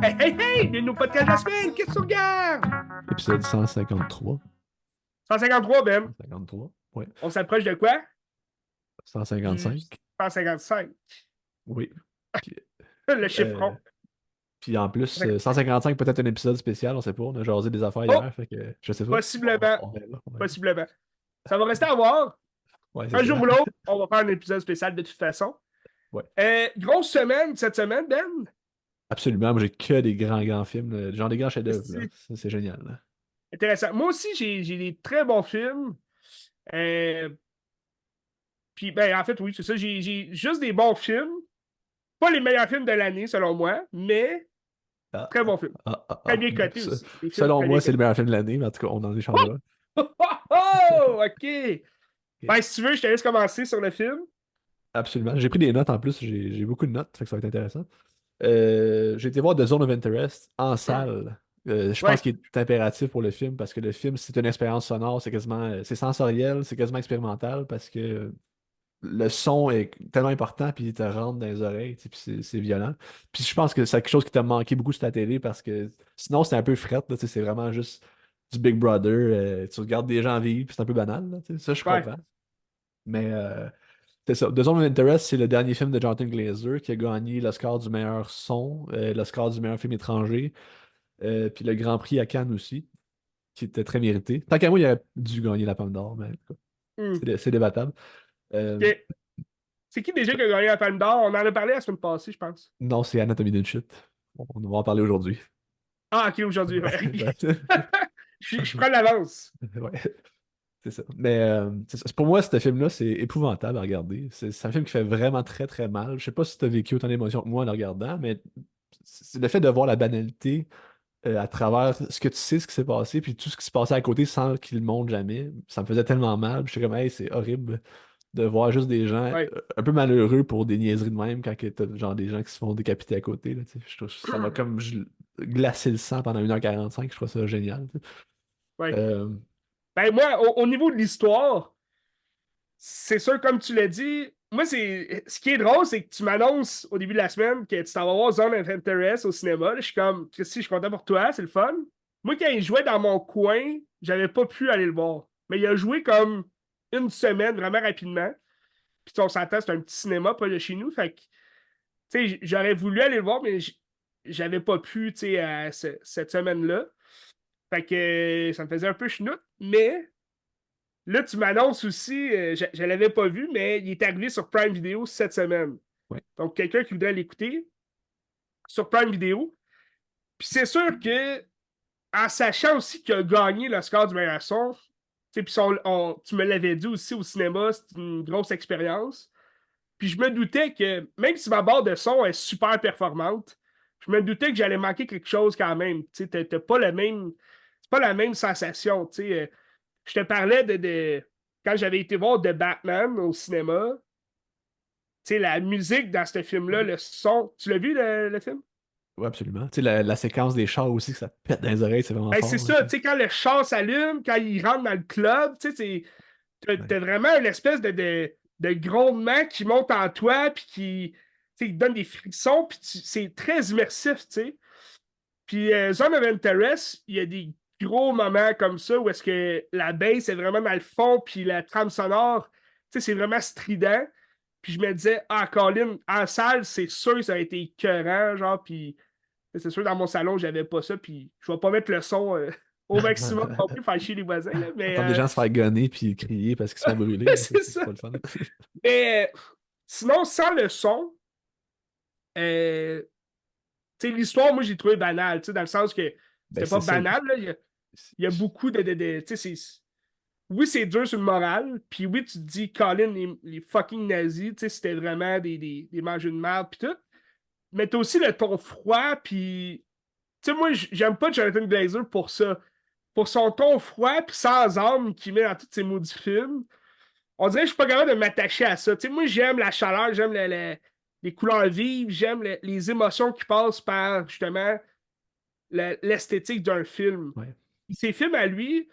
Hey, hey, hey! Bienvenue au podcast de la semaine! Qu'est-ce que tu regardes? Épisode 153. 153, Ben. 153, ouais. On s'approche de quoi? Du 155, 155. oui. Puis, Le chiffre euh, rond. puis en plus, 155, peut-être un épisode spécial, on sait pas. On a jasé des affaires Oh! hier, fait que je sais pas. Possiblement. On verra, on verra. Possiblement. Ça va rester à voir. Ouais, c'est Un jour ou ça. l'autre, on va faire un épisode spécial de toute façon. Ouais. Grosse semaine cette semaine, Ben. Absolument, moi j'ai que des grands films, genre des grands chefs-d'œuvre, là. C'est Ça, c'est génial, là. intéressant. Moi aussi, j'ai des très bons films. Euh, Puis, ben, en fait, oui, c'est ça. J'ai juste des bons films. Pas les meilleurs films de l'année, selon moi, mais Ah, très bons films. Très bien bon, cotés aussi. Des films selon très bien moi, c'est le cotés. meilleur film de l'année, mais en tout cas, on en échangera. Oh, oh, oh! OK. Ok. Ben, si tu veux, je te laisse commencer sur le film. Absolument. J'ai pris des notes en plus, j'ai beaucoup de notes, fait que ça va être intéressant. J'ai été voir The Zone of Interest en salle. Je pense Ouais, qu'il est impératif pour le film parce que le film, c'est une expérience sonore, c'est quasiment, c'est sensoriel, c'est quasiment expérimental parce que le son est tellement important puis il te rentre dans les oreilles, tu sais, puis c'est violent. Puis je pense que c'est quelque chose qui t'a manqué beaucoup sur ta télé parce que sinon c'est un peu fret, là, tu sais, c'est vraiment juste du Big Brother, tu regardes des gens vivre, puis c'est un peu banal, là, tu sais, ça je ouais. comprends. Mais c'est ça. The Zone of Interest, c'est le dernier film de Jonathan Glazer qui a gagné l'Oscar du meilleur son, l'Oscar du meilleur film étranger, puis le Grand Prix à Cannes aussi, qui était très mérité. Tant qu'à moi, il aurait dû gagner la Palme d'Or, mais en tout cas, Hmm. c'est débattable. Euh, OK. C'est qui déjà qui a gagné la Palme d'Or? On en a parlé la semaine passée, je pense. non, c'est Anatomy d'une chute. On va en parler aujourd'hui. Ah, OK, aujourd'hui. Ouais. Ben, Je prends l'avance. ouais, c'est ça. Mais c'est ça. Pour moi, ce film-là, c'est épouvantable à regarder. C'est un film qui fait vraiment très très mal. Je sais pas si tu as vécu autant d'émotions que moi en le regardant, mais c'est le fait de voir la banalité à travers ce que tu sais, ce qui s'est passé, puis tout ce qui se passait à côté sans qu'ils le montrent jamais. Ça me faisait tellement mal. Puis j'étais comme, hey, c'est horrible de voir juste des gens Ouais. un peu malheureux pour des niaiseries de même quand que t'as genre des gens qui se font décapiter à côté. Là, tu sais. Je trouve ça m'a comme glacé le sang pendant 1h45. Je trouve ça génial. Tu sais. Ouais. Euh, Ben, moi, au niveau de l'histoire, c'est sûr, comme tu l'as dit, moi, c'est ce qui est drôle, c'est que tu m'annonces au début de la semaine que tu t'en vas voir Zone of Interest au cinéma. Là, je suis comme, Christy, je suis content pour toi, c'est le fun. Moi, quand il jouait dans mon coin, j'avais pas pu aller le voir. Mais il a joué comme une semaine, vraiment rapidement. Puis on s'entend, c'est un petit cinéma, pas de chez nous. Fait que, tu sais, j'aurais voulu aller le voir, mais j'avais pas pu, tu sais, cette semaine-là. Fait que ça me faisait un peu chenoute. Mais là, tu m'annonces aussi, je ne l'avais pas vu, mais il est arrivé sur Prime Video cette semaine. ouais. Donc, quelqu'un qui voudrait l'écouter sur Prime Video. Puis c'est sûr que, en sachant aussi qu'il a gagné le score du meilleur son, tu sais, puis tu me l'avais dit aussi au cinéma, c'est une grosse expérience. Puis je me doutais que, même si ma barre de son est super performante, je me doutais que j'allais manquer quelque chose quand même. Tu sais, t'as pas le même. C'est pas la même sensation. Tu sais. Je te parlais quand j'avais été voir The Batman au cinéma. Tu sais, la musique dans ce film-là, le son. Tu l'as vu, le film? Ouais, absolument. Tu sais, la séquence des chars aussi, que ça te pète dans les oreilles, c'est vraiment Ben, c'est fort. Là, ça, tu sais. tu sais, quand le char s'allume, quand il rentre dans le club, tu sais, Ouais. t'as vraiment une espèce de grondement qui monte en toi, puis qui, tu sais, il te donne des frissons, puis c'est très immersif, tu sais. Puis Zone of Interest, il y a des gros moments comme ça où est-ce que la bass est vraiment dans le fond, puis la trame sonore, tu sais, c'est vraiment strident. Puis je me disais, ah, Colin, en salle, c'est sûr que ça a été écœurant, genre, puis c'est sûr, dans mon salon, j'avais pas ça, puis je vais pas mettre le son au maximum non plus, faire chier les voisins, là, mais Entendre des gens se faire gonner puis crier parce qu'ils se font brûler, là, c'est c'est ça. pas le fun. Mais sinon, sans le son, euh, tu sais, l'histoire, moi, j'ai trouvé banale, tu sais, dans le sens que Ben, c'était pas c'est ça. banal, là, il y a beaucoup tu sais, oui, c'est dur sur le moral, puis oui, tu te dis, Colin, les fucking nazis, tu sais, c'était vraiment des mangeux de merde, puis tout, mais t'as aussi le ton froid, puis, tu sais, moi, j'aime pas Jonathan Glazer pour ça. Pour son ton froid, puis sans âme qu'il met dans tous ses maudits films, on dirait que je suis pas capable de m'attacher à ça. Tu sais, moi, j'aime la chaleur, j'aime les couleurs vives, j'aime les émotions qui passent par, justement, l'esthétique d'un film. Ouais. Ses films à lui,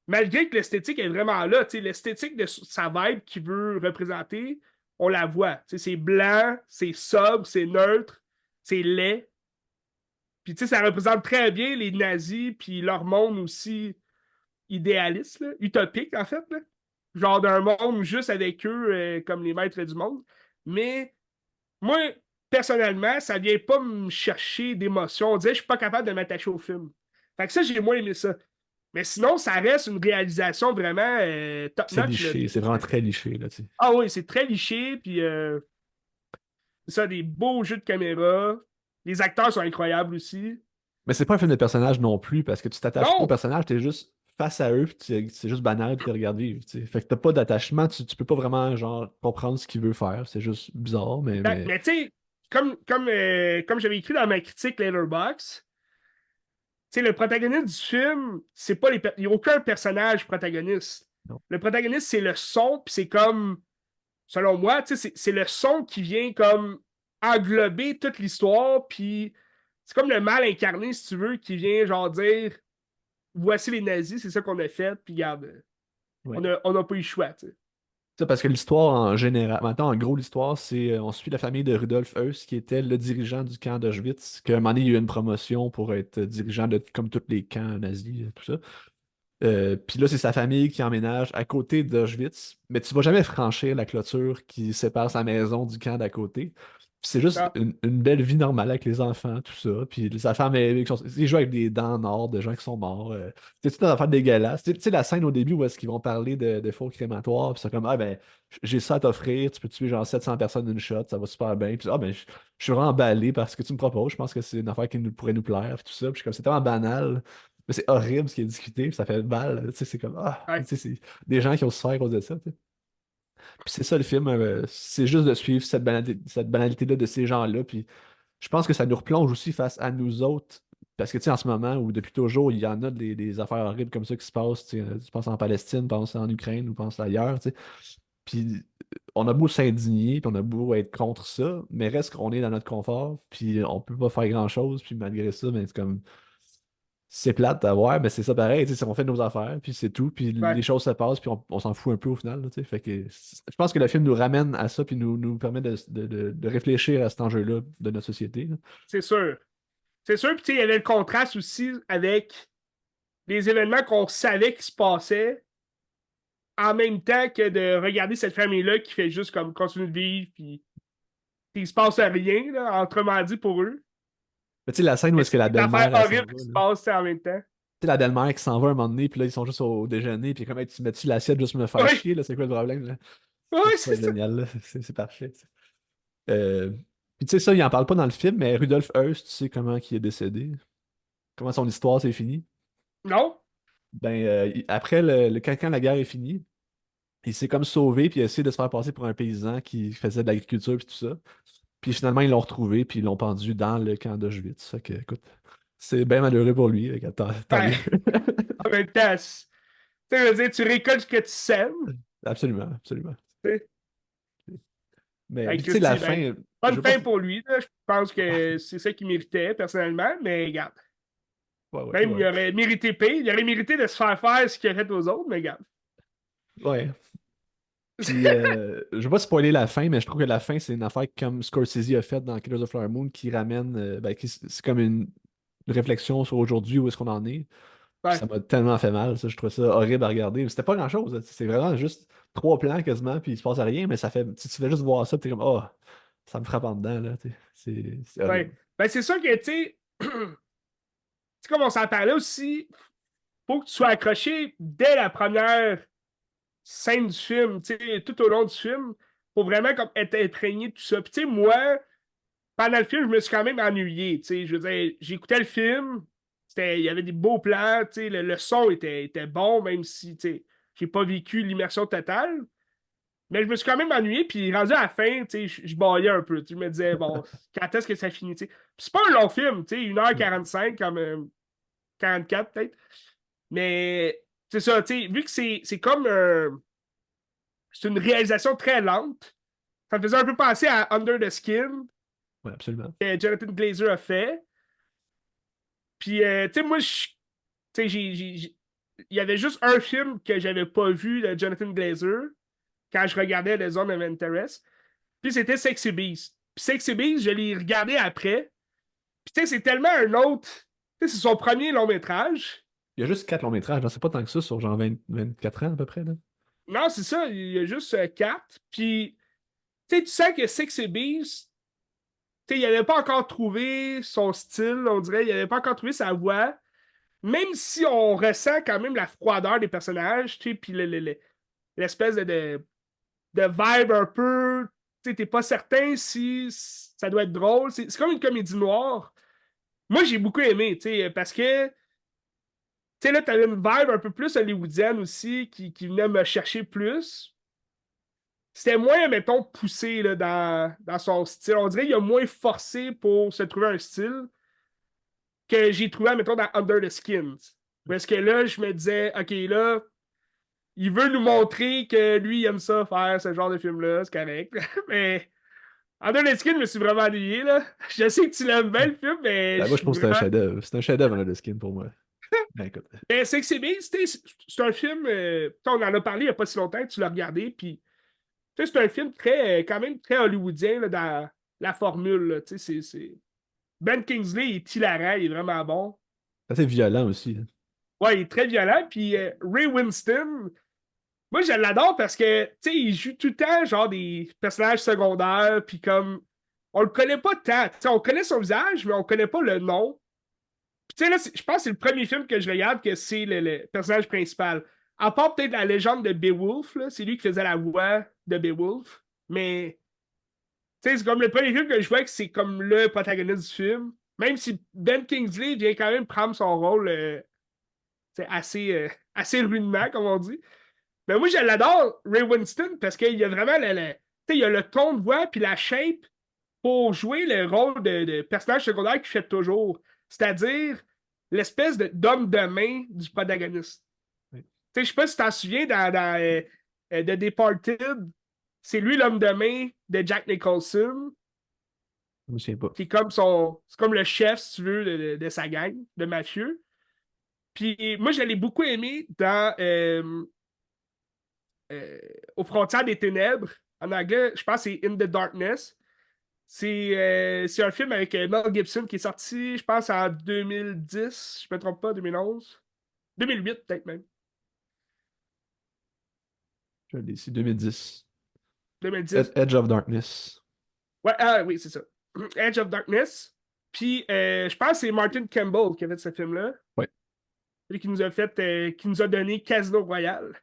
malgré que l'esthétique est vraiment là, l'esthétique de sa vibe qu'il veut représenter, on la voit. C'est blanc, c'est sobre, c'est neutre, c'est laid. Puis ça représente très bien les nazis, puis leur monde aussi idéaliste, là, utopique en fait. Là. Genre d'un monde juste avec eux comme les maîtres du monde. Mais moi, personnellement, ça vient pas me chercher d'émotion. On dirait que je suis pas capable de m'attacher au film. Fait que ça, j'ai moins aimé ça. Mais sinon, ça reste une réalisation vraiment C'est top-notch. Là. liché, c'est vraiment très liché, là, tu sais. Ah oui, c'est très liché, puis c'est ça, des beaux jeux de caméra. Les acteurs sont incroyables aussi. Mais c'est pas un film de personnage non plus, parce que tu t'attaches pas au Non! personnage, t'es juste face à eux, puis c'est juste banal, puis tu les regardes vivre, tu sais. Fait que t'as pas d'attachement, tu peux pas vraiment, genre, comprendre ce qu'il veut faire. C'est juste bizarre, mais... Mais tu sais, comme j'avais écrit dans ma critique Letterboxd, tu sais, le protagoniste du film, c'est pas il n'y a aucun personnage protagoniste. Non. Le protagoniste, c'est le son, puis c'est comme, selon moi, tu sais, c'est le son qui vient comme englober toute l'histoire, puis c'est comme le mal incarné, si tu veux, qui vient genre dire voici les nazis, c'est ça qu'on a fait, puis regarde, Ouais. on a pas eu le choix, tu sais. Ça, parce que l'histoire en général, maintenant, en gros, l'histoire, c'est on suit la famille de Rudolf Höss, qui était le dirigeant du camp d'Auschwitz, qu'à un moment donné, il y a eu une promotion pour être dirigeant de comme tous les camps nazis, tout ça. Puis là, c'est sa famille qui emménage à côté d'Auschwitz, mais tu vas jamais franchir la clôture qui sépare sa maison du camp d'à côté. Puis c'est juste Ah, une belle vie normale avec les enfants, tout ça. Puis sa femme, il joue avec des dents en or de gens qui sont morts. C'est toute une affaire dégueulasse. Tu sais, la scène au début où est-ce qu'ils vont parler de faux crématoires, puis c'est comme, ah ben, j'ai ça à t'offrir, tu peux tuer genre 700 personnes d'une shot, ça va super bien. Puis ah ben, je suis vraiment emballé par ce que tu me proposes, je pense que c'est une affaire qui pourrait nous plaire, puis tout ça. Puis je suis comme, c'est tellement banal. Mais c'est horrible ce qui est discuté, puis ça fait mal. Tu sais, c'est comme, ah, tu ouais, sais, c'est des gens qui ont souffert à cause de ça. Tu sais. Puis c'est ça le film, c'est juste de suivre cette banalité-là de ces gens-là. Puis je pense que ça nous replonge aussi face à nous autres. Parce que, tu sais, en ce moment, ou depuis toujours, il y en a des affaires horribles comme ça qui se passent. Tu penses en Palestine, penses en Ukraine ou penses ailleurs. Tu sais. Puis on a beau s'indigner, puis on a beau être contre ça, mais reste qu'on est dans notre confort, puis on peut pas faire grand-chose. Puis malgré ça, ben, c'est comme c'est plate à voir, mais c'est ça pareil, tu sais, on fait nos affaires, puis c'est tout, puis ouais, les choses se passent, puis on s'en fout un peu au final, là, tu sais. Fait que je pense que le film nous ramène à ça, puis nous permet de réfléchir à cet enjeu-là de notre société, là. c'est sûr. C'est sûr, puis tu sais, il y avait le contraste aussi avec les événements qu'on savait qui se passaient en même temps que de regarder cette famille-là qui fait juste comme continuer de vivre, puis il se passe rien, là, autrement dit, pour eux. Mais tu sais, la scène où Mais est-ce que c'est la des affaires belle-mère, elle s'en horribles va, qui se là. passent en même temps. Tu sais, la belle-mère qui s'en va un moment donné, puis là, ils sont juste au déjeuner, puis comme, hey, tu mets-tu l'assiette juste pour me faire Oui, chier, là, c'est quoi le problème, là? oui, Je trouve ça c'est ça. génial, là. C'est parfait, tu sais. Euh, Puis tu sais, ça, il en parle pas dans le film, mais Rudolf Höss, tu sais comment il est décédé? Comment son histoire s'est finie? Non? Ben, après, quand la guerre est finie, il s'est comme sauvé, puis il a essayé de se faire passer pour un paysan qui faisait de l'agriculture, puis tout ça. Puis finalement, ils l'ont retrouvé, puis ils l'ont pendu dans le camp d'Auschwitz. Fait que, écoute, c'est bien malheureux pour lui. Fait que tant Ouais. mieux. En même temps, tu sais, je veux dire, tu récoltes ce que tu sèmes. Absolument, absolument. Tu sais. Mais, Fait puis que tu sais, la Christy, ben, fin, je bonne veux pas. fin pour lui. Là. Je pense que c'est ça qu'il méritait, personnellement. Mais regarde, Ouais, ouais, même il ouais. aurait mérité pire. Il aurait mérité de se faire ce qu'il a fait aux autres, mais regarde. Ouais. Puis, je veux pas spoiler la fin, mais je trouve que la fin, c'est une affaire comme Scorsese a fait dans Killers of the Flower Moon qui ramène, ben, c'est comme une réflexion sur aujourd'hui, où est-ce qu'on en est. Puis Ouais, ça m'a tellement fait mal, ça. Je trouvais ça horrible à regarder. C'était pas grand-chose, là. C'est vraiment juste trois plans quasiment, puis il se passe rien, mais ça fait. Tu fais juste voir ça, puis t'es comme, oh, ça me frappe en dedans, là. Tu sais. C'est horrible. ouais. Ben, c'est sûr que, tu sais, comme on s'en parlait aussi, faut que tu sois accroché dès la première scène du film, tu sais, tout au long du film, pour vraiment comme être imprégné de tout ça. Puis, tu sais, moi, pendant le film, je me suis quand même ennuyé. Tu sais, je veux dire, j'écoutais le film, il y avait des beaux plans, tu sais, le son était bon, même si, tu sais, j'ai pas vécu l'immersion totale. Mais je me suis quand même ennuyé, puis rendu à la fin, tu sais, je baillais un peu. Je me disais, bon, quand est-ce que ça finit, tu sais. Puis c'est pas un long film, tu sais, 1h45, comme 44 peut-être. Mais c'est ça, tu sais, vu que c'est comme c'est une réalisation très lente, ça me faisait un peu penser à Under the Skin, Ouais, absolument. que Jonathan Glazer a fait. Puis, tu sais, moi, Tu sais, il y avait juste un film que j'avais pas vu de Jonathan Glazer quand je regardais The Zone of Interest. Puis c'était Sexy Beast. Puis Sexy Beast, je l'ai regardé après. Puis tu sais, c'est tellement un autre. Tu sais, c'est son premier long métrage. Il y a juste 4 longs métrages, donc c'est pas tant que ça sur genre 24 ans à peu près, là. Non, c'est ça, il y a juste quatre. Puis tu sais, tu sens que Sexy Beast, tu sais, il avait pas encore trouvé son style, on dirait. Il avait pas encore trouvé sa voix. Même si on ressent quand même la froideur des personnages, tu sais, puis l'espèce de vibe un peu. Tu sais, t'es pas certain si ça doit être drôle. C'est comme une comédie noire. Moi, j'ai beaucoup aimé, tu sais, parce que, tu sais, là, t'avais une vibe un peu plus hollywoodienne aussi qui venait me chercher plus. C'était moins, mettons, poussé là, dans son style. On dirait qu'il a moins forcé pour se trouver un style que j'ai trouvé, mettons, dans Under the Skins. Parce que là, je me disais, OK, là, il veut nous montrer que lui, il aime ça faire ce genre de film-là, c'est correct. Mais Under the Skin, je me suis vraiment ennuyé, là. Je sais que tu l'aimes bien, le film, mais Ben, je moi, je suis trouve que c'est un vraiment. chef-d'œuvre. C'est un chef-d'œuvre, là, le skin pour moi. Ben, écoute. Mais c'est que c'est bien, c'est un film. On en a parlé il n'y a pas si longtemps, tu l'as regardé, puis c'est un film très, quand même très hollywoodien là, dans la formule. Là, Ben Kingsley il est hilarant, il est vraiment bon. C'est assez violent aussi, hein. Ouais, il est très violent. Puis Ray Winston, moi je l'adore parce que il joue tout le temps genre des personnages secondaires, puis comme on le connaît pas tant. On connaît son visage, mais on connaît pas le nom. Puis tu sais, là, je pense que c'est le premier film que je regarde que c'est le personnage principal. À part peut-être la légende de Beowulf, là, c'est lui qui faisait la voix de Beowulf. Mais tu sais, c'est comme le premier film que je vois que c'est comme le protagoniste du film. Même si Ben Kingsley vient quand même prendre son rôle assez, assez rudement, comme on dit. Mais moi, je l'adore, Ray Winston, parce qu'il y a vraiment il y a le ton de voix puis la shape pour jouer le rôle de personnage secondaire qu'il fait toujours. C'est-à-dire l'espèce d'homme de main du protagoniste. Oui. Je sais pas si tu t'en souviens dans The Departed, c'est lui l'homme de main de Jack Nicholson, Je me souviens pas. qui est comme son. C'est comme le chef, si tu veux, de sa gang de mafieux. Puis moi, je l'ai beaucoup aimé dans euh, Aux frontières des ténèbres. En anglais, je pense que c'est In the Darkness. C'est un film avec Mel Gibson qui est sorti, je pense, en 2010, je ne me trompe pas, 2011. 2008 peut-être même. Je l'ai ici, 2010. 2010. Edge of Darkness. Ouais, ah, oui, c'est ça. Edge of Darkness. Puis, je pense que c'est Martin Campbell qui a fait ce film-là. Ouais. Celui qui nous a donné Casino Royale.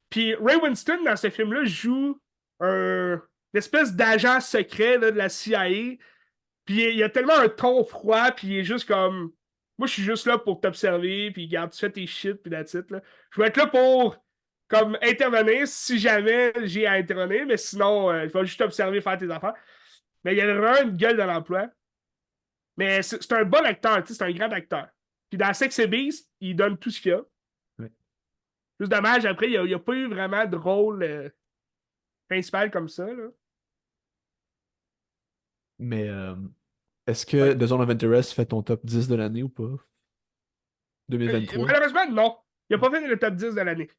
Puis, Ray Winston, dans ce film-là, joue une espèce d'agent secret là, de la CIA. Puis il y a tellement un ton froid, puis il est juste comme. Moi, je suis juste là pour t'observer, puis garde, tu fais tes shit, puis that's it, là. Je vais être là pour comme intervenir si jamais j'ai à intervenir, mais sinon, il faut juste t'observer, faire tes affaires. Mais il y a vraiment une gueule de l'emploi. Mais c'est un bon acteur, c'est un grand acteur. Puis dans Sex and Beast, il donne tout ce qu'il a. Ouais. Juste dommage, après, il n'y a, pas eu vraiment de rôle principal comme ça, là. Mais est-ce que Ouais. The Zone of Interest fait ton top 10 de l'année ou pas? 2023? Malheureusement, non. Il n'a pas fait le top 10 de l'année.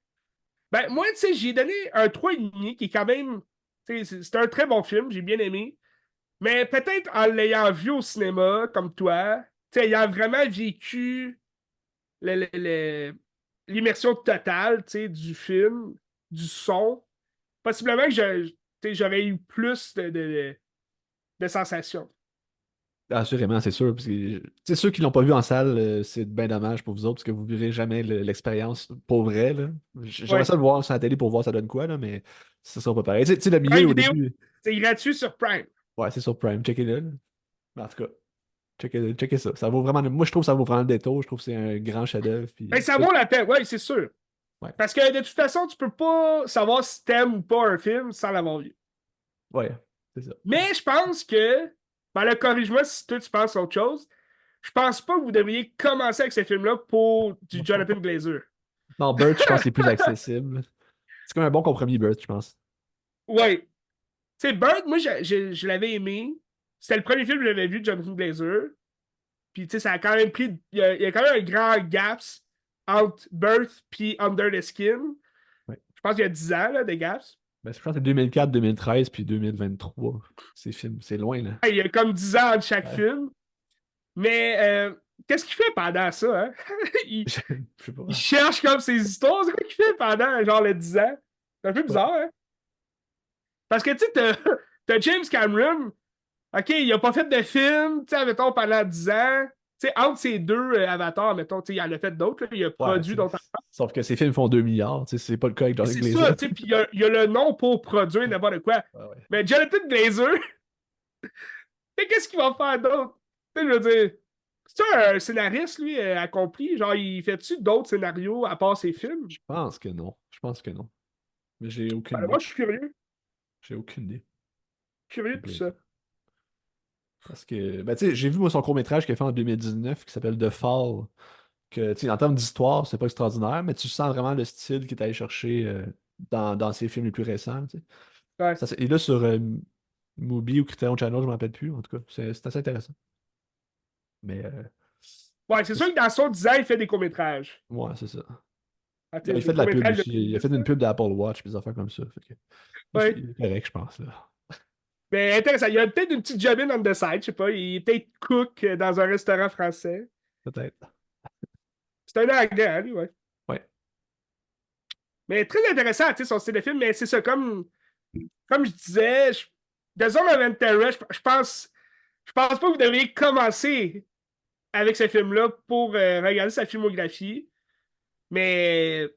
Ben, moi, tu sais, j'ai donné un 3,5 qui est quand même. C'est un très bon film, j'ai bien aimé. Mais peut-être en l'ayant vu au cinéma, comme toi, tu sais, ayant vraiment vécu l'immersion totale, tu sais, du film, du son, possiblement que tu sais, j'aurais eu plus de sensations. Assurément, c'est sûr. Parce que, c'est ceux qui l'ont pas vu en salle, c'est bien dommage pour vous autres, parce que vous verrez jamais l'expérience pour vrai, là. J'aimerais Ouais. ça le voir sur la télé pour voir ça donne quoi, là, mais ça sera pas pareil. Tu sais, le milieu Prime au vidéo, début. c'est gratuit sur Prime. Ouais, c'est sur Prime. Checkez-le, là. Mais en tout cas, checkez ça. Ça vaut vraiment. Moi, je trouve que ça vaut vraiment le détour. Je trouve que c'est un grand chef-d'œuvre. Ben, Puis... ça vaut la peine, ouais, c'est sûr. Ouais. Parce que de toute façon, tu peux pas savoir si t'aimes ou pas un film sans l'avoir vu. Ouais, c'est ça. Mais je pense que, ben là, corrige-moi si toi tu penses à autre chose, je pense pas que vous devriez commencer avec ce film-là pour du Jonathan Glazer. Non, Burt, je pense qu'il est plus accessible. C'est comme un bon compromis, Burt, je pense. Ouais. Tu sais, Bird, moi, je l'avais aimé. C'était le premier film que j'avais vu de Jonathan Glazer. Puis, tu sais, ça a quand même pris. Il y a quand même un grand gaps entre Birth puis Under the Skin. Ouais. Je pense qu'il y a 10 ans, là, des gaps. Ben, je pense que c'est 2004, 2013, puis 2023. Ces films, c'est loin, là. Il y a comme 10 ans entre chaque Ouais. film. Mais qu'est-ce qu'il fait pendant ça, hein? il, Je sais il pas. cherche comme ses histoires. C'est quoi qu'il fait pendant, genre, les 10 ans? C'est un peu Ouais. bizarre, hein? Parce que, tu sais, t'as James Cameron. OK, il a pas fait de film, tu sais, mettons, pendant 10 ans. Tu sais, entre ces deux avatars, mettons, tu sais, il en a fait d'autres, là, il a Ouais, produit d'autres. sauf que ces films font 2 milliards, tu sais, c'est pas le cas avec Jonathan C'est ça, Glazer. tu sais, puis il y a le nom pour produire n'importe quoi. Ouais, ouais. Mais Jonathan Glazer, qu'est-ce qu'il va faire d'autre? Tu sais, je veux dire, c'est un scénariste, lui, accompli? Genre, il fait-tu d'autres scénarios à part ses films? Je pense que non. Je pense que non. Mais j'ai aucune Ben, moi, idée. je suis curieux. J'ai aucune idée. Curieux de tout ça. Glazer. Parce que, ben, tu sais, j'ai vu moi son court-métrage qu'il a fait en 2019 qui s'appelle The Fall. Que, tu sais, en termes d'histoire, c'est pas extraordinaire, mais tu sens vraiment le style qu'il est allé chercher dans ses films les plus récents, tu sais. Ouais. Il est là sur Mubi ou Criterion Channel, je ne me rappelle plus, en tout cas. C'est assez intéressant. Mais, Ouais, c'est sûr que dans son design, il fait des courts-métrages. ouais, c'est ça. Ah, Ben, tu sais, il fait des de la pub courts-métrages de aussi. Il a fait 10 une là. pub d'Apple Watch et des affaires comme ça. Fait que, Ouais. il est correct, je pense, là. Mais intéressant. Il y a peut-être une petite job in on the side, je sais pas. Il est peut-être cook dans un restaurant français. Peut-être. C'est un anglais, hein, lui, ouais. Ouais. Mais très intéressant, tu sais, son style de film. Mais c'est ça, comme je disais, The Zone of Interest, je pense pas que vous devriez commencer avec ce film-là pour regarder sa filmographie. Mais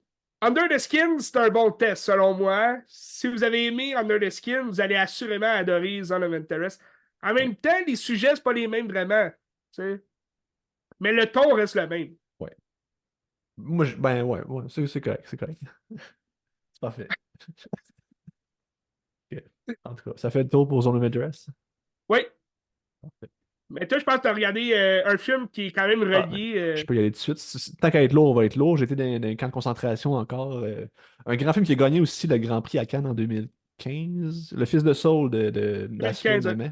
Under the Skin, c'est un bon test, selon moi. Si vous avez aimé Under the Skin, vous allez assurément adorer Zone of Interest. En Ouais. même temps, les sujets, c'est pas les mêmes vraiment. Tu sais. Mais le ton reste le même. Ouais. Moi, ben, ouais, ouais, c'est correct, c'est correct. C'est parfait. Ok. En tout cas, ça fait le tour pour Zone of Interest. Oui. Parfait. Mais toi, je pense que tu as regardé un film qui est quand même Ah, ben, relié. je peux y aller tout de suite. Tant qu'à être lourd, on va être lourd. J'étais dans un camp de concentration encore. Un grand film qui a gagné aussi le Grand Prix à Cannes en 2015. Le Fils de Saul de Laszlo 2015. Nemes.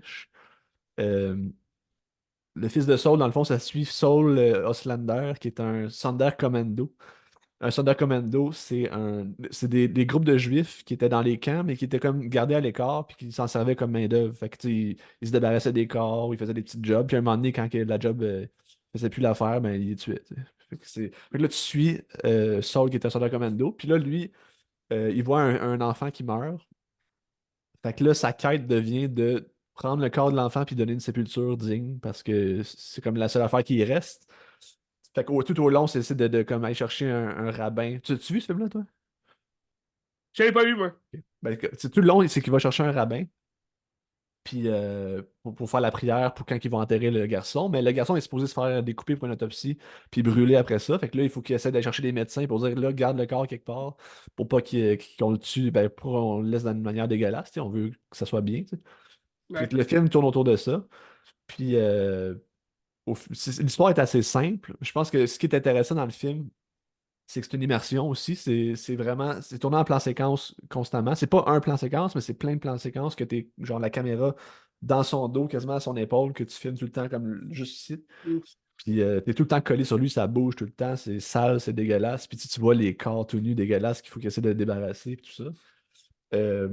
Euh, le Fils de Saul, dans le fond, ça suit Saul Oslander, qui est un Sonderkommando. Un Sonderkommando, c'est des groupes de juifs qui étaient dans les camps, mais qui étaient comme gardés à l'écart, puis qui s'en servaient comme main-d'œuvre. Fait que, tu sais, ils se débarrassaient des corps, ils faisaient des petits jobs, puis à un moment donné, quand que la job faisait plus l'affaire, ben, ils les tuaient, tu sais. Fait que là, tu suis Saul, qui est un Sonderkommando, puis là, lui, il voit un enfant qui meurt. Fait que là, sa quête devient de prendre le corps de l'enfant puis donner une sépulture digne, parce que c'est comme la seule affaire qui y reste. Fait que tout au long, c'est essayer de comme aller chercher un rabbin. Tu vu ce film-là, toi? Je l'ai pas vu, moi. Ok. Ben, tout le long, c'est qu'il va chercher un rabbin, puis pour faire la prière pour quand ils vont enterrer le garçon. Mais le garçon est supposé se faire découper pour une autopsie, puis brûler après ça. Fait que là, il faut qu'il essaie d'aller chercher des médecins pour dire, là, garde le corps quelque part, pour pas qu'on le tue, ben, pour qu'on le laisse d'une manière dégueulasse. Tu sais, on veut que ça soit bien, tu sais. Fait Ouais. que le film tourne autour de ça. Puis l'histoire est assez simple. Je pense que ce qui est intéressant dans le film, c'est que c'est une immersion aussi. C'est vraiment. C'est tourné en plan séquence constamment. C'est pas un plan séquence, mais c'est plein de plans séquences que t'es, genre, la caméra dans son dos, quasiment à son épaule, que tu filmes tout le temps comme juste ici. Mm. Puis t'es tout le temps collé sur lui, ça bouge tout le temps, c'est sale, c'est dégueulasse. Puis tu vois les corps tout nus dégueulasses qu'il faut qu'il essaie de débarrasser, puis tout ça. Euh,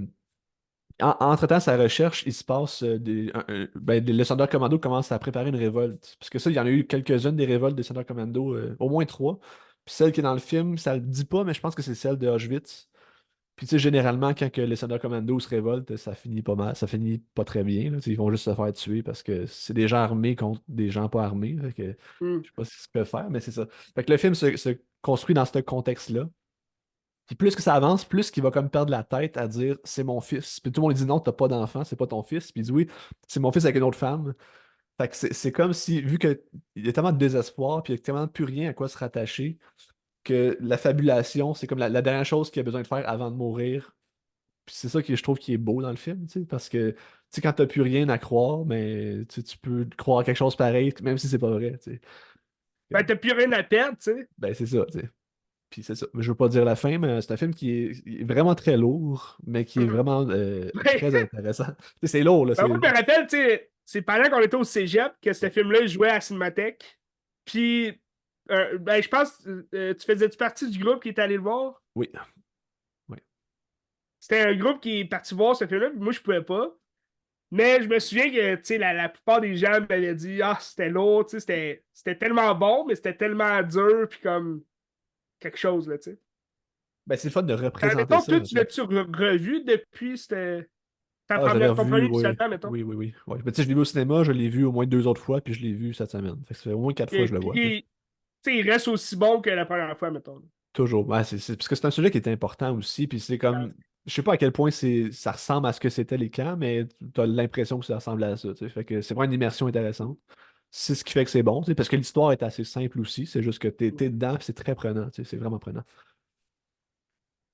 Entre-temps, sa recherche, il se passe ben, le Thunder Commando commence à préparer une révolte. Parce que ça, il y en a eu quelques-unes des révoltes des Thunder Commando, au moins trois. Puis celle qui est dans le film, ça le dit pas, mais je pense que c'est celle de Auschwitz. Puis tu sais, généralement, quand que les Thunder Commando se révoltent, ça finit pas mal, ça finit pas très bien, là. Tu sais, ils vont juste se faire tuer parce que c'est des gens armés contre des gens pas armés. Fait que, Mm. je sais pas ce qu'ils peuvent faire, mais c'est ça. Fait que le film se construit dans ce contexte-là. Puis plus que ça avance, plus qu'il va comme perdre la tête à dire c'est mon fils. Puis tout le monde lui dit non, t'as pas d'enfant, c'est pas ton fils. Puis il dit oui, c'est mon fils avec une autre femme. Fait que c'est comme si, vu qu'il y a tellement de désespoir, puis il y a tellement plus rien à quoi se rattacher, que la fabulation, c'est comme la dernière chose qu'il a besoin de faire avant de mourir. Puis c'est ça que je trouve qui est beau dans le film, tu sais, parce que tu sais, quand t'as plus rien à croire, mais tu peux croire quelque chose pareil, même si c'est pas vrai, tu sais. Ben, t'as plus rien à perdre, tu sais. Ben c'est ça, tu sais. Puis c'est ça. Je veux pas dire la fin, mais c'est un film qui est vraiment très lourd, mais qui est Mhm. vraiment Ouais. très intéressant. Tu sais, c'est lourd, là. Ben, moi, je me rappelle, tu sais, c'est pendant qu'on était au cégep que ce film-là jouait à la Cinémathèque. Puis, ben, je pense, tu faisais partie du groupe qui est allé le voir? Oui, oui. C'était un groupe qui est parti voir ce film-là, puis moi, je pouvais pas. Mais je me souviens que, tu sais, la plupart des gens m'avaient dit, ah, c'était lourd, tu sais, c'était tellement bon, mais c'était tellement dur, puis comme quelque chose, là, tu sais. Ben, c'est le fun de représenter Mettons, ça, toi, tu tu sais. l'as-tu revu depuis Ah, je l'avais ton revu, premier oui. visionnement, mettons? Oui, oui, oui. Ouais. Mais tu sais, je l'ai vu au cinéma, je l'ai vu au moins 2 autres fois, puis je l'ai vu cette semaine. Fait que ça fait au moins 4 fois que je Et le vois, tu sais. puis, tu sais, il reste aussi bon que la première fois, mettons. Toujours. Ouais, parce que c'est un sujet qui est important aussi, puis c'est comme. Je sais pas à quel point ça ressemble à ce que c'était les camps, mais t'as l'impression que ça ressemble à ça, tu sais. Fait que c'est vraiment une immersion intéressante. C'est ce qui fait que c'est bon, tu sais, parce que l'histoire est assez simple aussi. C'est juste que t'es dedans, puis c'est très prenant, tu sais. C'est vraiment prenant.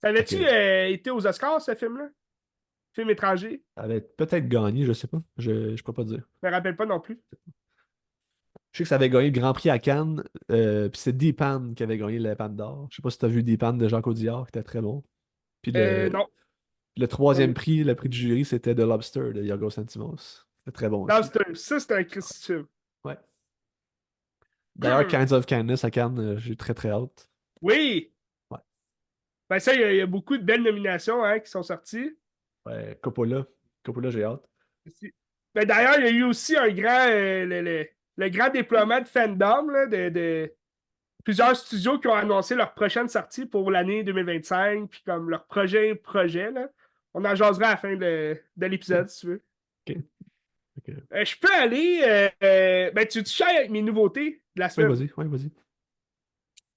Ça Fait avait-tu que été aux Oscars, ce film-là? Film étranger? ça avait peut-être gagné, je sais pas. Je peux pas dire. Je me rappelle pas non plus. Je sais que ça avait gagné le Grand Prix à Cannes, puis c'est Deepan qui avait gagné le Palme d'Or. Je sais pas si tu as vu Deepan de Jacques Audiard, qui était très bon. Puis Non, le pas troisième vu. prix, le prix du jury, c'était The Lobster de Yorgos Lanthimos. C'était très bon Non, aussi. c'est un Christy film. Ouais. D'ailleurs, Kinds of Kindness à Cannes, j'ai très très hâte. Oui! Ouais. Ben ça, il y a beaucoup de belles nominations hein, qui sont sorties. Ouais, Coppola. Coppola, j'ai hâte. Ben, d'ailleurs, il y a eu aussi un grand, le grand déploiement de fandom là, de plusieurs studios qui ont annoncé leur prochaine sortie pour l'année 2025, puis comme leur projet. Là. On en jasera à la fin de l'épisode, si tu veux. Ok. Ok. Je peux aller. Ben, tu sais avec mes nouveautés de la Oui, semaine. vas-y, oui, vas-y.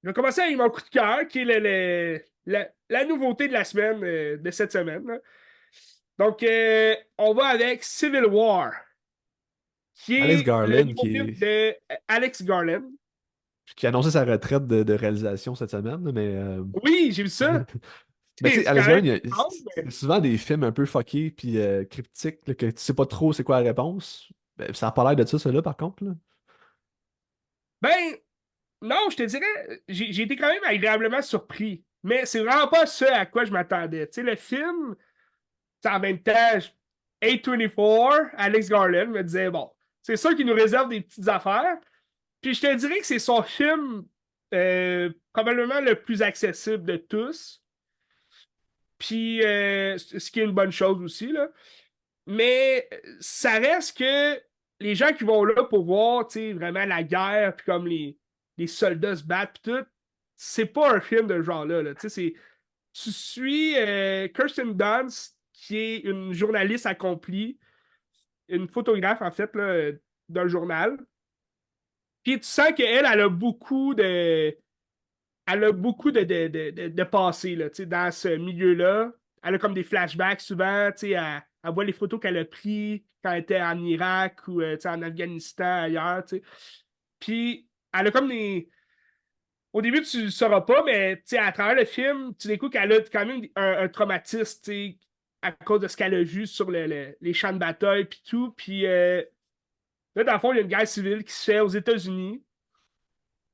Je vais commencer avec mon coup de cœur, qui est la nouveauté de la semaine, de cette semaine. Là. Donc, on va avec Civil War, qui Alex est le Garland nouveau film de Alex Garland. qui a annoncé sa retraite de réalisation cette semaine, mais Oui, j'ai vu ça. mais tu sais, C'est Alex quand même Garland, drôle, c'est mais... souvent des films un peu fuckés puis cryptiques, là, que tu sais pas trop c'est quoi la réponse. Ben, ça a pas l'air de ça, celui-là, par contre, là. Ben, non, je te dirais, j'ai été quand même agréablement surpris. Mais c'est vraiment pas ce à quoi je m'attendais. Tu sais, le film, en même temps, A24, Alex Garland me disait, bon, c'est sûr qu'il nous réserve des petites affaires. Puis je te dirais que c'est son film probablement le plus accessible de tous. Puis ce qui est une bonne chose aussi, là. Mais ça reste que les gens qui vont là pour voir, tu sais, vraiment la guerre, puis comme les soldats se battent, puis tout, c'est pas un film de ce genre-là. Là. Tu sais, tu suis Kirsten Dunst, qui est une journaliste accomplie, une photographe, en fait, là, d'un journal. Puis tu sens qu'elle, elle a beaucoup de. Elle a beaucoup de passé là, dans ce milieu-là. Elle a comme des flashbacks souvent. Elle voit les photos qu'elle a prises quand elle était en Irak ou en Afghanistan, ailleurs. T'sais. Puis elle a comme des. Au début, tu ne sauras pas, mais à travers le film, tu découvres qu'elle a quand même un traumatisme à cause de ce qu'elle a vu sur les champs de bataille puis tout. Puis là, dans le fond, il y a une guerre civile qui se fait aux États-Unis.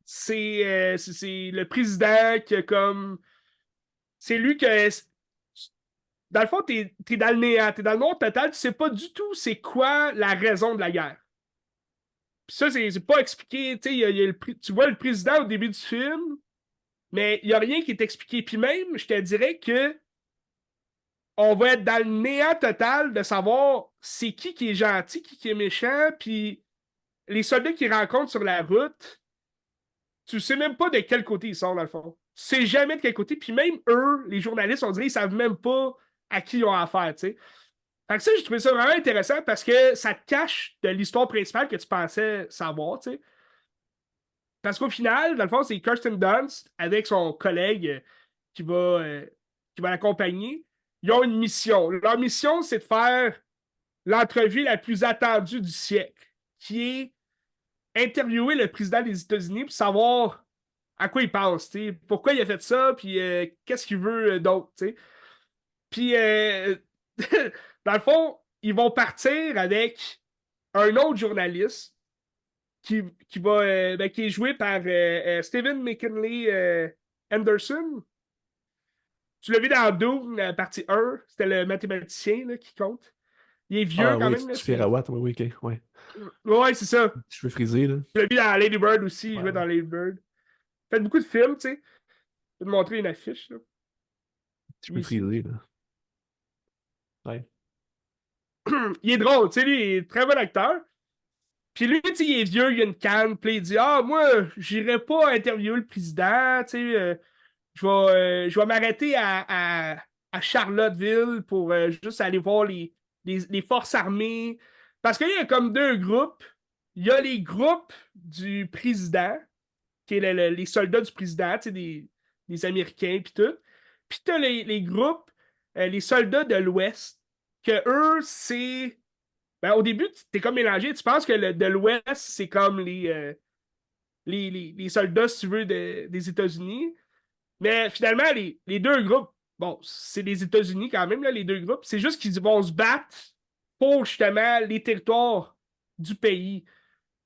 C'est le président qui a comme. C'est lui que. Dans le fond, t'es dans le néant, t'es dans le monde total, tu sais pas du tout c'est quoi la raison de la guerre. Puis ça, c'est pas expliqué. Tu vois le président au début du film, mais il y a rien qui est expliqué. Puis même, je te dirais que on va être dans le néant total de savoir c'est qui est gentil, qui est méchant, puis les soldats qu'ils rencontrent sur la route, tu sais même pas de quel côté ils sont, dans le fond. Tu sais jamais de quel côté. Puis même eux, les journalistes, on dirait, ils savent même pas à qui ils ont affaire, tu sais. Fait que ça, j'ai trouvé ça vraiment intéressant parce que ça te cache de l'histoire principale que tu pensais savoir, tu sais. Parce qu'au final, dans le fond, c'est Kirsten Dunst avec son collègue qui va, euh, qui va l'accompagner. Ils ont une mission. Leur mission, c'est de faire l'entrevue la plus attendue du siècle, qui est interviewer le président des États-Unis pour savoir à quoi il pense, t'sais, pourquoi il a fait ça, puis qu'est-ce qu'il veut d'autre. T'sais. Puis, dans le fond, ils vont partir avec un autre journaliste qui, qui est joué par Stephen McKinley Anderson. Tu l'as vu dans Doom, la partie 1, c'était le mathématicien là, qui compte. Il est vieux Ah quand oui, même, là. tu fais Rawat, oui, oui, ok, ouais. Ouais, c'est ça. Cheveux frisés, là. Je l'ai vu dans Lady Bird aussi, il Ouais, jouait ouais. dans Lady Bird. Il fait beaucoup de films, tu sais. Je vais te montrer une affiche, là. Lui Cheveux ici. frisés, là. Ouais. Il est drôle, tu sais, lui, il est très bon acteur. Puis lui, tu sais, il est vieux, il a une canne, puis il dit ah, moi, j'irai pas interviewer le président, tu sais, je vais m'arrêter à Charlottesville pour juste aller voir les forces armées. Parce qu'il y a comme deux groupes. Il y a les groupes du président, qui est les soldats du président, tu sais, des Américains, puis tout. Puis t'as les groupes, les soldats de l'Ouest, que eux, c'est. Ben, au début, t'es comme mélangé. Tu penses que de l'Ouest, c'est comme les soldats, si tu veux, des États-Unis. Mais finalement, les deux groupes, bon, c'est les États-Unis quand même, là, les deux groupes. C'est juste qu'ils vont se battre pour justement les territoires du pays.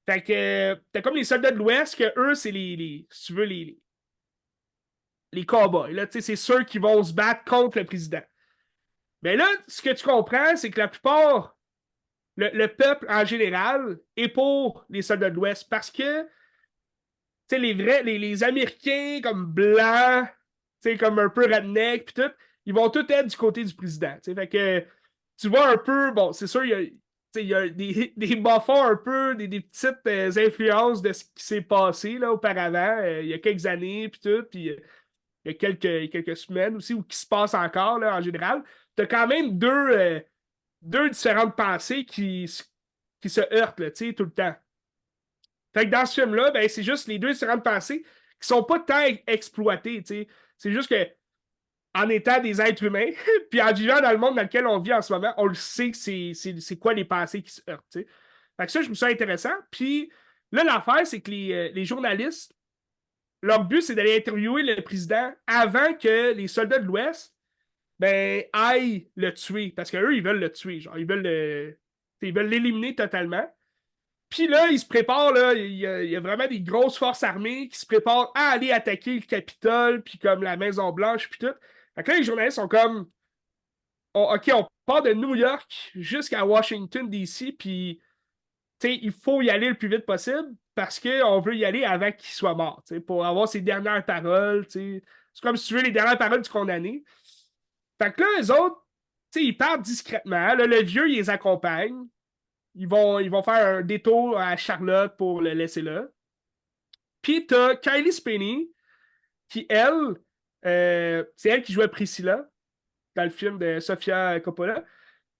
Fait que t'as comme les soldats de l'Ouest, que eux, c'est si tu veux, les cowboys. Là, c'est ceux qui vont se battre contre le président. Mais là, ce que tu comprends, c'est que la plupart, le peuple en général, est pour les soldats de l'Ouest parce que les vrais, les Américains comme blancs, comme un peu redneck, puis tout, ils vont tous être du côté du président. Fait que tu vois un peu, bon, c'est sûr, il y a des bas-fonds un peu, des petites influences de ce qui s'est passé là, auparavant, il y a quelques années, puis tout, puis il y a quelques semaines aussi, ou qui se passe encore là, en général. Tu as quand même deux différentes pensées qui se heurtent là, tout le temps. Fait que dans ce film-là, ben, c'est juste les deux différentes pensées qui sont pas tant exploitées. T'sais. C'est juste que en étant des êtres humains, puis en vivant dans le monde dans lequel on vit en ce moment, on le sait que c'est quoi les pensées qui se heurtent. T'sais. Fait que ça, je me sens intéressant. Puis là, l'affaire, c'est que les journalistes, leur but, c'est d'aller interviewer le président avant que les soldats de l'Ouest ben, aillent le tuer. Parce qu'eux, ils veulent le tuer. Genre, ils veulent l'éliminer totalement. Puis là, il se prépare, là, il y a vraiment des grosses forces armées qui se préparent à aller attaquer le Capitole, puis comme la Maison-Blanche, puis tout. Fait que là, les journalistes sont comme, OK, on part de New York jusqu'à Washington, D.C., puis, tu sais, il faut y aller le plus vite possible parce qu'on veut y aller avant qu'il soit mort, tu sais, pour avoir ses dernières paroles, tu sais. C'est comme si tu veux les dernières paroles du condamné. Fait que là, les autres, tu sais, ils partent discrètement. Là, le vieux, il les accompagne. Ils vont faire un détour à Charlotte pour le laisser là. Puis t'as Kylie Spinney, qui, elle, c'est elle qui jouait Priscilla dans le film de Sofia Coppola.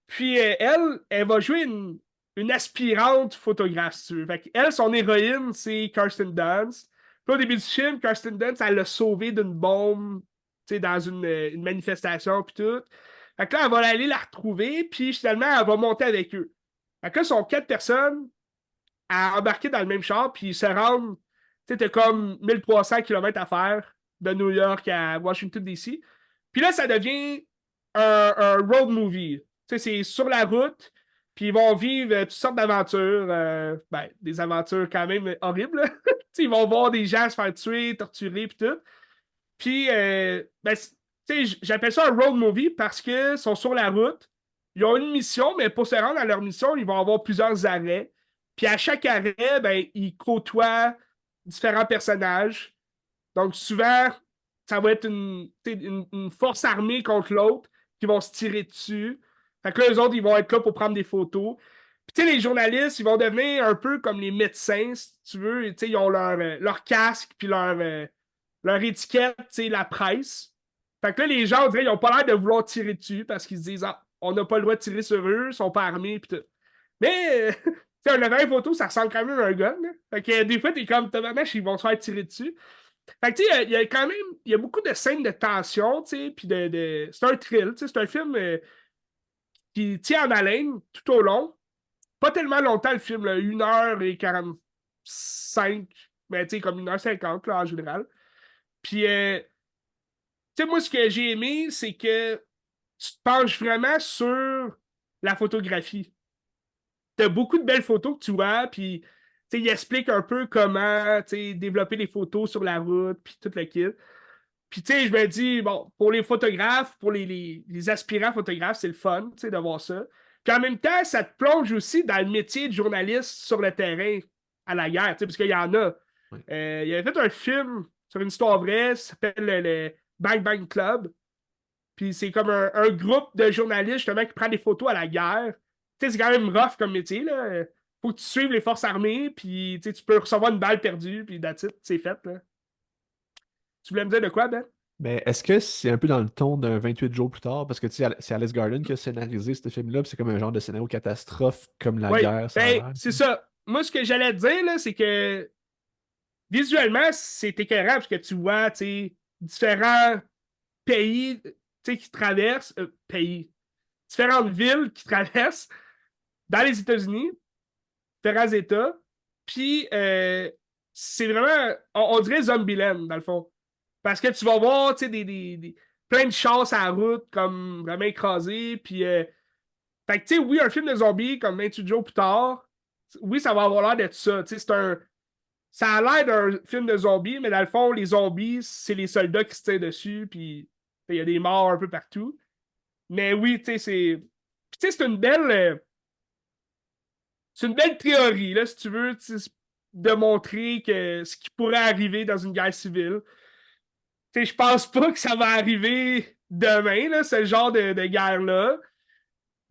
Puis elle va jouer une aspirante photographe, si tu veux. Fait elle, son héroïne, c'est Kirsten Dunst. Puis au début du film, Kirsten Dunst, elle l'a sauvée d'une bombe, tu sais, dans une manifestation, puis tout. Fait que là, elle va aller la retrouver, puis finalement, elle va monter avec eux. Fait que là, sont quatre personnes à embarquer dans le même char, puis ils se rendent. Tu sais, t'as comme 1300 km à faire de New York à Washington, D.C. Puis là, ça devient un road movie. Tu sais, c'est sur la route, puis ils vont vivre toutes sortes d'aventures. Ben, des aventures quand même horribles. Tu sais, ils vont voir des gens se faire tuer, torturer, puis tout. Puis, ben, tu sais, j'appelle ça un road movie parce qu'ils sont sur la route. Ils ont une mission, mais pour se rendre à leur mission, ils vont avoir plusieurs arrêts. Puis à chaque arrêt, ben, ils côtoient différents personnages. Donc souvent, ça va être une force armée contre l'autre qui vont se tirer dessus. Fait que là, eux autres, ils vont être là pour prendre des photos. Puis tu sais, les journalistes, ils vont devenir un peu comme les médecins, si tu veux. Tu sais, ils ont leur casque, puis leur étiquette, c'est la presse. Fait que là, les gens, on dirait, ils n'ont pas l'air de vouloir tirer dessus parce qu'ils se disent, ah, on n'a pas le droit de tirer sur eux, ils sont pas armés, pis tout. Mais, tu sais, un appareil photo, ça ressemble quand même à un gun, là. Fait que des fois, t'es comme, tabarnak, ils vont se faire tirer dessus. Fait que, tu sais, il y a quand même, il y a beaucoup de scènes de tension, tu sais, puis c'est un thrill, tu sais, c'est un film qui tient en haleine tout au long. Pas tellement longtemps, le film, là, 1h45, mais tu sais, comme 1h50, là, en général. Puis, tu sais, moi, ce que j'ai aimé, c'est que tu te penches vraiment sur la photographie. T'as beaucoup de belles photos que tu vois, puis tu sais, il explique un peu comment tu sais, développer les photos sur la route, puis tout le kit. Puis tu sais, je me dis, bon, pour les photographes, pour les aspirants photographes, c'est le fun, tu sais, de voir ça. Puis en même temps, ça te plonge aussi dans le métier de journaliste sur le terrain à la guerre, tu sais, parce qu'il y en a. Ouais. Il avait fait un film sur une histoire vraie, ça s'appelle le Bang Bang Club. Puis c'est comme un groupe de journalistes justement qui prend des photos à la guerre. Tu sais, c'est quand même rough comme métier, là. Faut que tu suives les forces armées, puis tu sais, tu peux recevoir une balle perdue, puis that's it, c'est fait, là. Tu voulais me dire de quoi, Ben? Mais est-ce que c'est un peu dans le ton d'un 28 jours plus tard? Parce que tu sais, c'est Alice Garden qui a scénarisé ce film-là, puis c'est comme un genre de scénario catastrophe comme la Oui, guerre, ça a ben, l'air. c'est ça. Moi, ce que j'allais te dire, là, c'est que visuellement, c'est écœurant, parce que tu vois, tu sais, différents pays, tu sais, qui traversent, pays, différentes villes qui traversent dans les États-Unis, différents États. Puis, c'est vraiment, on dirait Zombieland, dans le fond. Parce que tu vas voir, tu sais, plein de chars à la route, comme vraiment écrasés. Puis, fait que, tu sais, oui, un film de zombies, comme 28 jours plus tard, oui, ça va avoir l'air d'être ça. Tu sais, ça a l'air d'un film de zombies, mais dans le fond, les zombies, c'est les soldats qui se tirent dessus, puis il y a des morts un peu partout. Mais oui, tu sais, c'est. Puis, tu sais, c'est une belle théorie, là, si tu veux, de montrer que ce qui pourrait arriver dans une guerre civile. Tu sais, je pense pas que ça va arriver demain, là, ce genre de guerre-là.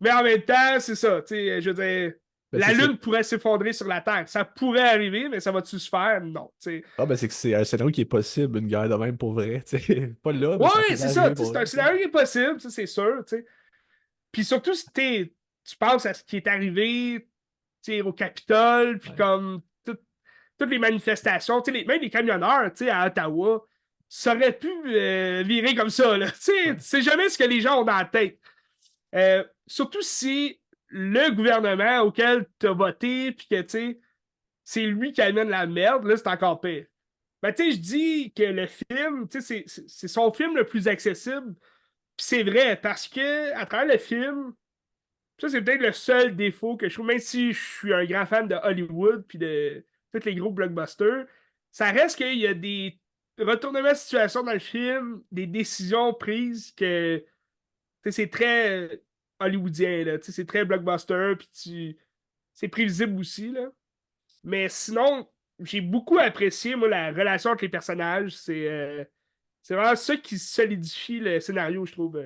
Mais en même temps, c'est ça. Tu sais, je veux dire, Ben, la c'est ça. Lune pourrait s'effondrer sur la Terre. Ça pourrait arriver, mais ça va-tu se faire? Non. Tu sais. Ah, ben c'est que c'est un scénario qui est possible, une guerre de même pour vrai, tu sais. Pas là, mais ça Ouais, pourrait c'est ça. arriver Tu sais, pour c'est vrai, un tu sais. scénario qui est possible, ça, c'est sûr. Tu sais. Puis surtout si tu penses à ce qui est arrivé tu sais, au Capitole, puis Ouais. comme toutes les manifestations, tu sais, même les camionneurs tu sais, à Ottawa, ça aurait pu virer comme ça. Là. Tu sais, Ouais. tu sais jamais ce que les gens ont dans la tête. Surtout si le gouvernement auquel tu as voté, puis que tu sais, c'est lui qui amène la merde, là, c'est encore pire. Ben, tu sais, je dis que le film, tu sais, c'est son film le plus accessible. Puis c'est vrai, parce que à travers le film, ça, c'est peut-être le seul défaut que je trouve, même si je suis un grand fan de Hollywood puis de tous les gros blockbusters, ça reste qu'il y a des retournements de situation dans le film, des décisions prises que c'est très hollywoodien, là. C'est très blockbuster, puis c'est prévisible aussi, là. Mais sinon, j'ai beaucoup apprécié, moi, la relation entre les personnages. C'est vraiment ça qui solidifie le scénario, je trouve.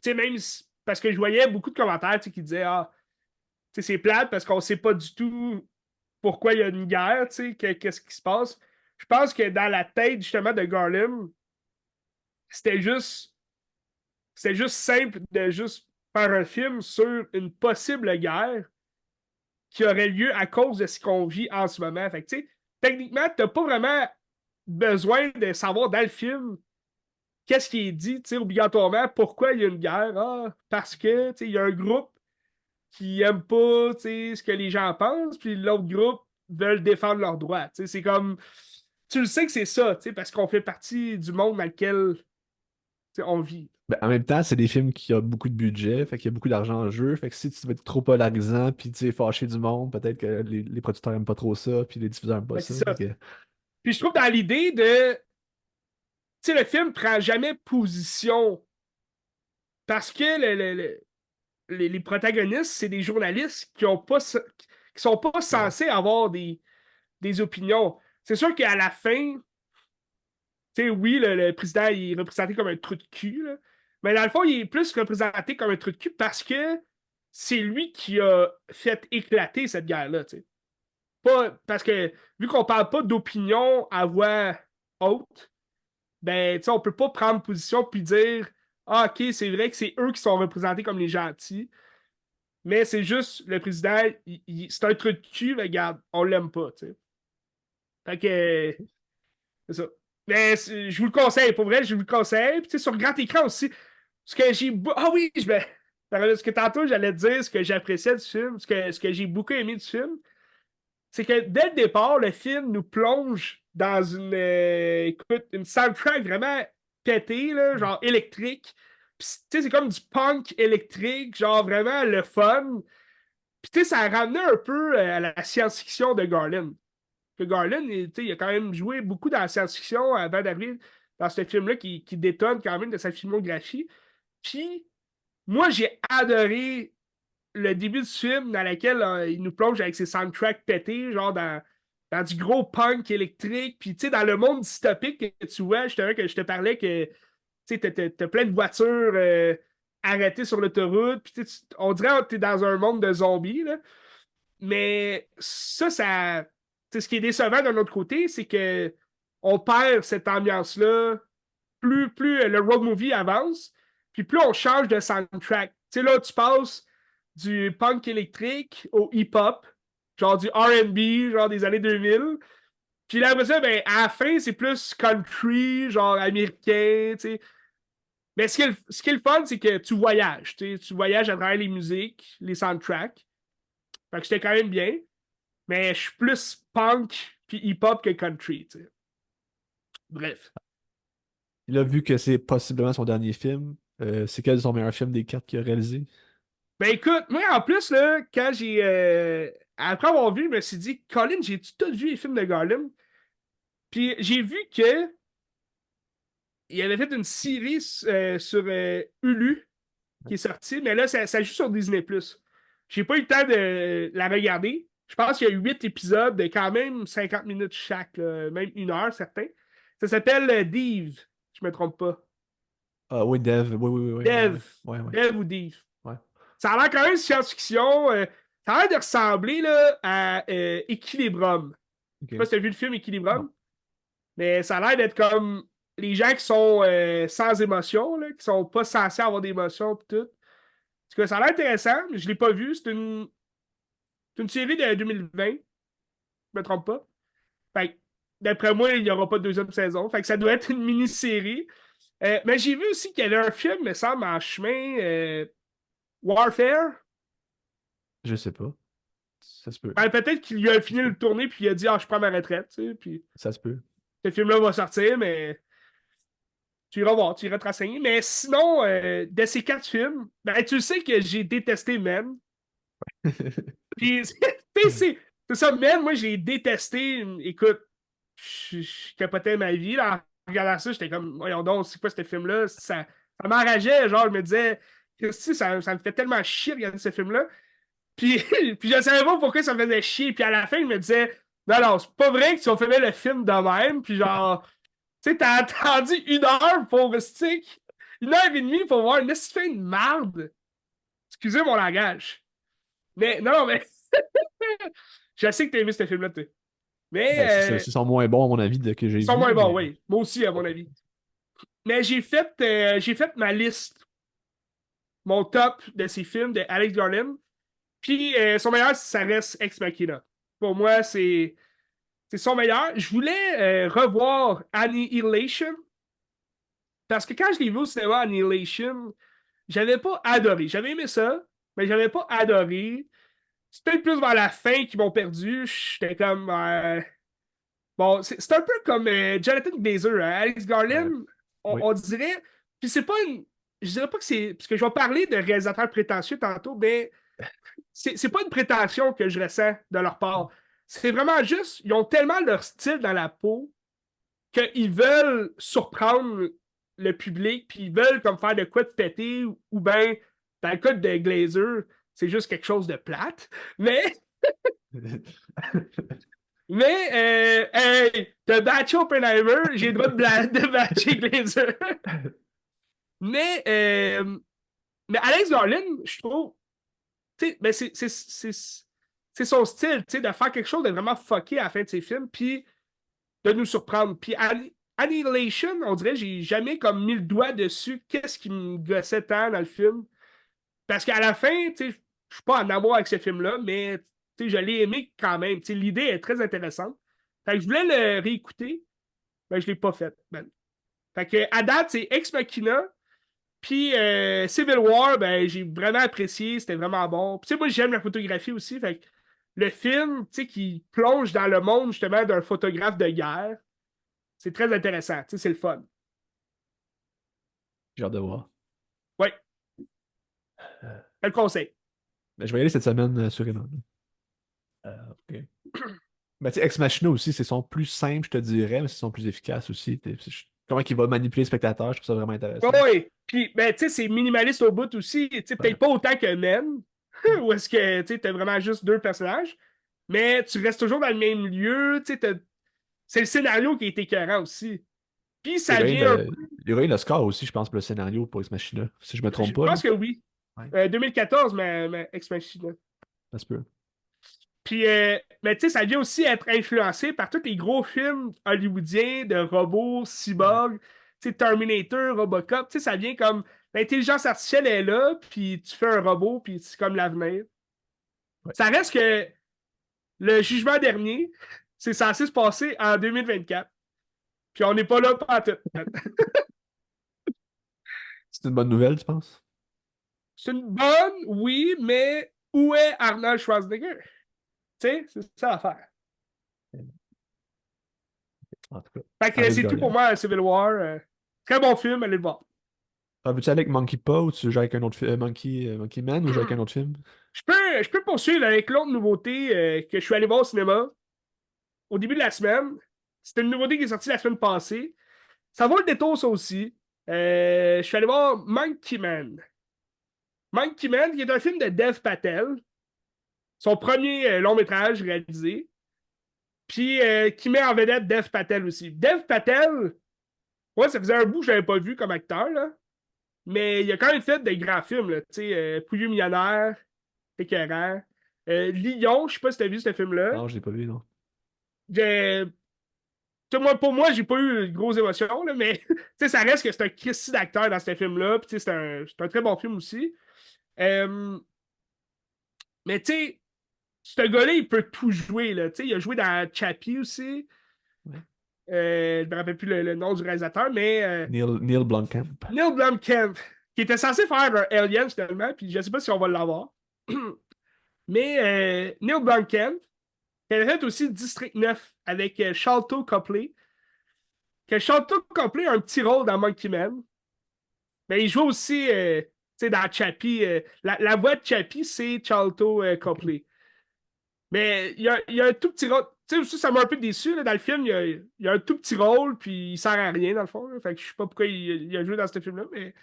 Tu sais, même parce que je voyais beaucoup de commentaires qui disaient Ah, tu sais, c'est plate parce qu'on sait pas du tout pourquoi il y a une guerre, tu sais, qu'est-ce qui se passe. Je pense que dans la tête, justement, de Garland, c'était juste, c'était juste simple de juste faire un film sur une possible guerre qui aurait lieu à cause de ce qu'on vit en ce moment. Fait que, tu sais, techniquement, t'as pas vraiment besoin de savoir dans le film qu'est-ce qui est dit, tu sais, obligatoirement, pourquoi il y a une guerre. Ah, parce que, tu sais, il y a un groupe qui aime pas, tu sais, ce que les gens pensent, puis l'autre groupe veulent défendre leurs droits. Tu sais, c'est comme, tu le sais que c'est ça, tu sais, parce qu'on fait partie du monde dans lequel, tu sais, on vit. Ben, en même temps, c'est des films qui ont beaucoup de budget, fait qu'il y a beaucoup d'argent en jeu. Fait que si tu veux être trop polarisant, puis tu sais, fâcher du monde, peut-être que les producteurs aiment pas trop ça, puis les diffuseurs aiment pas Ben, c'est ça. ça. Fait que, Puis je trouve dans l'idée de, tu sais, le film prend jamais position parce que les protagonistes, c'est des journalistes qui sont pas ouais. censés avoir des opinions. C'est sûr qu'à la fin, tu sais, oui, le président il est représenté comme un trou de cul, là. Mais dans le fond, il est plus représenté comme un trou de cul parce que c'est lui qui a fait éclater cette guerre-là. Tu sais. Pas, parce que vu qu'on parle pas d'opinion à voix haute, ben, tu sais, on peut pas prendre position puis dire Ah, ok, c'est vrai que c'est eux qui sont représentés comme les gentils, mais c'est juste le président, c'est un trou de cul, mais regarde, on l'aime pas. Tu sais. Fait que c'est ça. Mais je vous le conseille, pour vrai, je vous le conseille. Puis, tu sais, sur grand écran aussi, ce que j'ai. Ah oui, ce que tantôt j'allais te dire, ce que j'appréciais du film, ce que j'ai beaucoup aimé du film, c'est que dès le départ, le film nous plonge dans écoute, une soundtrack vraiment pétée, là, genre électrique. Puis, tu sais, c'est comme du punk électrique, genre vraiment le fun. Puis, tu sais, ça a ramené un peu à la science-fiction de Garland que Garland, il a quand même joué beaucoup dans la science-fiction avant d'arriver dans ce film-là qui détonne quand même de sa filmographie. Puis, moi, j'ai adoré le début du film dans lequel il nous plonge avec ses soundtracks pétés, genre dans du gros punk électrique. Puis, tu sais, dans le monde dystopique que tu vois, justement, que je te parlais que, tu sais, t'as plein de voitures arrêtées sur l'autoroute. Puis, on dirait que t'es dans un monde de zombies, là. Mais ça, tu sais, ce qui est décevant d'un autre côté, c'est que on perd cette ambiance-là plus le road movie avance, puis plus on change de soundtrack. Tu sais, là, tu passes du punk électrique au hip-hop, genre du R&B, genre des années 2000. Puis là, après ça, ben, à la fin, c'est plus country, genre américain, tu sais. Mais ce qui est le fun, c'est que tu voyages. Tu voyages à travers les musiques, les soundtracks. Fait que c'était quand même bien. Mais je suis plus punk puis hip-hop que country, tu sais. Bref. Il a vu que c'est possiblement son dernier film. C'est quel son meilleur film des quatre qu'il a réalisé? Ben écoute, moi en plus, là, quand j'ai. Après avoir vu, je me suis dit, Colin, j'ai tout vu les films de Garland. Puis j'ai vu que il avait fait une série sur Hulu qui est sortie, mais là, ça joue sur Disney+. J'ai pas eu le temps de la regarder. Je pense qu'il y a 8 épisodes de quand même 50 minutes chaque, là, même 1 heure, certains. Ça s'appelle Dave, je me trompe pas. Ah oui, Dev. Oui, oui, oui, oui, ouais, Dev. ouais, ouais, ouais, Dev ou Dave. ouais. Ça a l'air quand même science-fiction. Ça a l'air de ressembler là, à Equilibrium. Je sais pas Ok. si tu as vu le film Non. Equilibrium, mais ça a l'air d'être comme les gens qui sont sans émotion, là, qui sont pas censés avoir d'émotion et tout. En tout cas, ça a l'air intéressant, mais je l'ai pas vu. C'est une série de 2020, je me trompe pas. Fait que, d'après moi, il n'y aura pas de deuxième saison. Fait que ça doit être une mini-série. Mais j'ai vu aussi qu'il y avait un film, me semble, en chemin, Warfare. Je sais pas. Ça se peut. Ben, peut-être qu'il a Ça se fini peut. le tournée puis il a dit ah, je prends ma retraite, tu sais, puis Ça se peut. ce film-là va sortir, mais tu iras voir, tu iras te renseigner. Mais sinon, de ces 4 films, ben, tu sais que j'ai détesté Men. Puis, c'est ça, Men, moi, j'ai détesté. Écoute, je capotais ma vie. Là, en regardant ça, j'étais comme, voyons donc, c'est quoi ce film-là? Ça m'enrageait, genre, je me disais, Christy, ça me fait tellement chier de regarder ce film-là. Puis, puis je savais pas pourquoi ça me faisait chier. Puis à la fin, je me disais, non, non, c'est pas vrai que tu as fait le film de même. Puis genre, tu sais, t'as attendu 1 heure pour stick, 1 heure et demie pour voir une fin de marde. Excusez mon langage. Mais non, mais je sais que t'as aimé ce film-là, tu sais. Ben, Mais c'est son moins bon, à mon avis, de que j'ai ils sont vu, moins bons, mais. oui. Moi aussi, à mon avis. Mais j'ai fait ma liste, mon top de ces films de Alex Garland. Puis son meilleur, ça reste Ex Machina. Pour moi, c'est son meilleur. Je voulais revoir Annihilation parce que quand je l'ai vu au cinéma, Annihilation, j'avais pas adoré. J'avais aimé ça, mais j'avais pas adoré. C'est peut-être plus vers la fin qu'ils m'ont perdu. J'étais comme. Bon, c'est un peu comme Jonathan Glazer, hein. Alex Ouais. Garland, Oui. on dirait. Puis c'est pas une. Je dirais pas que c'est. Parce que je vais parler de réalisateurs prétentieux tantôt, mais c'est pas une prétention que je ressens de leur part. C'est vraiment juste, ils ont tellement leur style dans la peau qu'ils veulent surprendre le public, puis ils veulent comme faire de quoi de péter, ou bien, dans le cas de Glazer, c'est juste quelque chose de plate. Mais hey, de batcher Oppenheimer, j'ai le droit de batcher Glazer. Mais, euh, mais Alex Garland, je trouve, tu sais, ben c'est son style, tu sais, de faire quelque chose de vraiment fucké à la fin de ses films, puis de nous surprendre. Puis Annihilation, on dirait, j'ai jamais comme mis le doigt dessus. Qu'est-ce qui me gossait tant dans le film? Parce qu'à la fin, tu sais, je suis pas en amour avec ce film-là, mais tu sais, je l'ai aimé quand même. Tu sais, l'idée est très intéressante. Fait que je voulais le réécouter, mais je l'ai pas fait. Ben. Fait que à date, c'est Ex Machina. Puis Civil War, ben, j'ai vraiment apprécié, c'était vraiment bon. Puis, tu sais, moi, j'aime la photographie aussi. Fait que le film, tu sais, qui plonge dans le monde justement d'un photographe de guerre, c'est très intéressant. Tu sais, c'est le fun. J'ai hâte de voir. Ouais, Euh, je le conseille. ben, je vais y aller cette semaine, assurément. Ok. Ben, tu sais, Ex Machina aussi, c'est son plus simple, je te dirais, mais c'est son plus efficace aussi. Comment il va manipuler le spectateur, je trouve ça vraiment Ouais, intéressant. ouais. Puis, ben, tu sais, c'est minimaliste au bout aussi. Tu sais, Ouais. peut-être pas autant que Men. où est-ce que tu as vraiment juste deux personnages, mais tu restes toujours dans le même lieu. C'est le scénario qui est écœurant aussi. Puis Il ça vient un peu. y aurait eu le score aussi, je pense, pour le scénario pour Ex Machina. Si je me Je trompe pas, là. pense que oui. Ouais. 2014, mais Ex Machina. Ça se peut. Puis, mais tu sais, ça vient aussi être influencé par tous les gros films hollywoodiens de robots, Ouais. cyborgs, tu sais, Terminator, Robocop. Tu sais, ça vient comme l'intelligence artificielle est là, puis tu fais un robot, puis c'est comme l'avenir. Ouais. Ça reste que le jugement dernier, c'est censé se passer en 2024. Puis on n'est pas là pour tout. C'est une bonne nouvelle, tu penses? C'est une bonne, oui, mais où est Arnold Schwarzenegger? Tu sais, c'est ça l'affaire. En tout cas, Fait ça que risque c'est tout pour gagnant. moi, Civil War. Très bon film, allez le voir. Ah, veux-tu aller avec Monkey Paw ou tu joues avec un autre film? Monkey Man ou joues avec un autre film? Je peux poursuivre avec l'autre nouveauté que je suis allé voir au cinéma au début de la semaine. C'était une nouveauté qui est sortie la semaine passée. Ça vaut le détour, ça aussi. Je suis allé voir Monkey Man. Monkey Man, qui est un film de Dev Patel. Son premier long métrage réalisé. Puis qui met en vedette Dev Patel aussi. Dev Patel, ouais, ça faisait un bout que je l'avais pas vu comme acteur, là. Mais il a quand même fait des grands films, là. Tu sais, Pouilleux millionnaire, écœurant. Lion, je sais pas si t'as vu ce film-là. Non, je l'ai pas vu, non. J'ai- moi, pour moi, j'ai pas eu de grosses émotions, là, mais ça reste que c'est un Christy d'acteur dans ce film-là. Puis c'est un très bon film aussi. Euh, mais tu sais, ce gars-là, il peut tout jouer. Là. Il a joué dans Chappie aussi. Ouais. Je me rappelle plus le nom du réalisateur, mais Neil Blomkamp. Neil Blomkamp, qui était censé faire un Alien finalement, puis je sais pas si on va l'avoir. Mais Neil Blomkamp, il a fait aussi District 9 avec Sharlto Copley. Que Sharlto Copley a un petit rôle dans Monkey Man. Mais il joue aussi dans Chappie. La voix de Chappie, c'est Sharlto Ok. Copley. Mais il y a un tout petit rôle. Tu sais, aussi, ça m'a un peu déçu. Là, dans le film, il y a un tout petit rôle, puis il sert à rien, dans le fond. Là. Fait que je sais pas pourquoi il a joué dans ce film-là, mais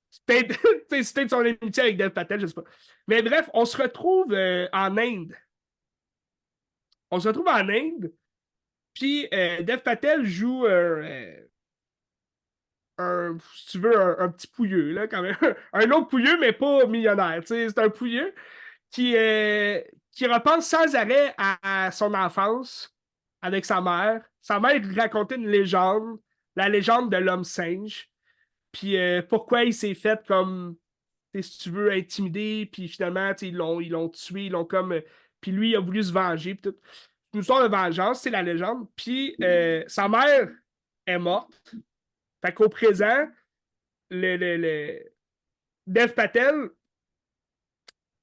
c'est peut-être c'est peut-être son amitié avec Dev Patel, je sais pas. Mais bref, on se retrouve en Inde. On se retrouve en Inde, puis Dev Patel joue si tu veux, un petit pouilleux, là, quand même. Un autre pouilleux, mais pas millionnaire. Tu sais, c'est un pouilleux qui repense sans arrêt à son enfance avec sa mère. Sa mère lui racontait une légende, la légende de l'homme singe. Puis pourquoi il s'est fait comme, si tu veux, intimider. Puis finalement, ils l'ont tué, ils l'ont comme. Puis lui, il a voulu se venger. Puis tout. Une histoire de vengeance, c'est la légende. Puis sa mère est morte. Fait qu'au présent, le Dev Patel,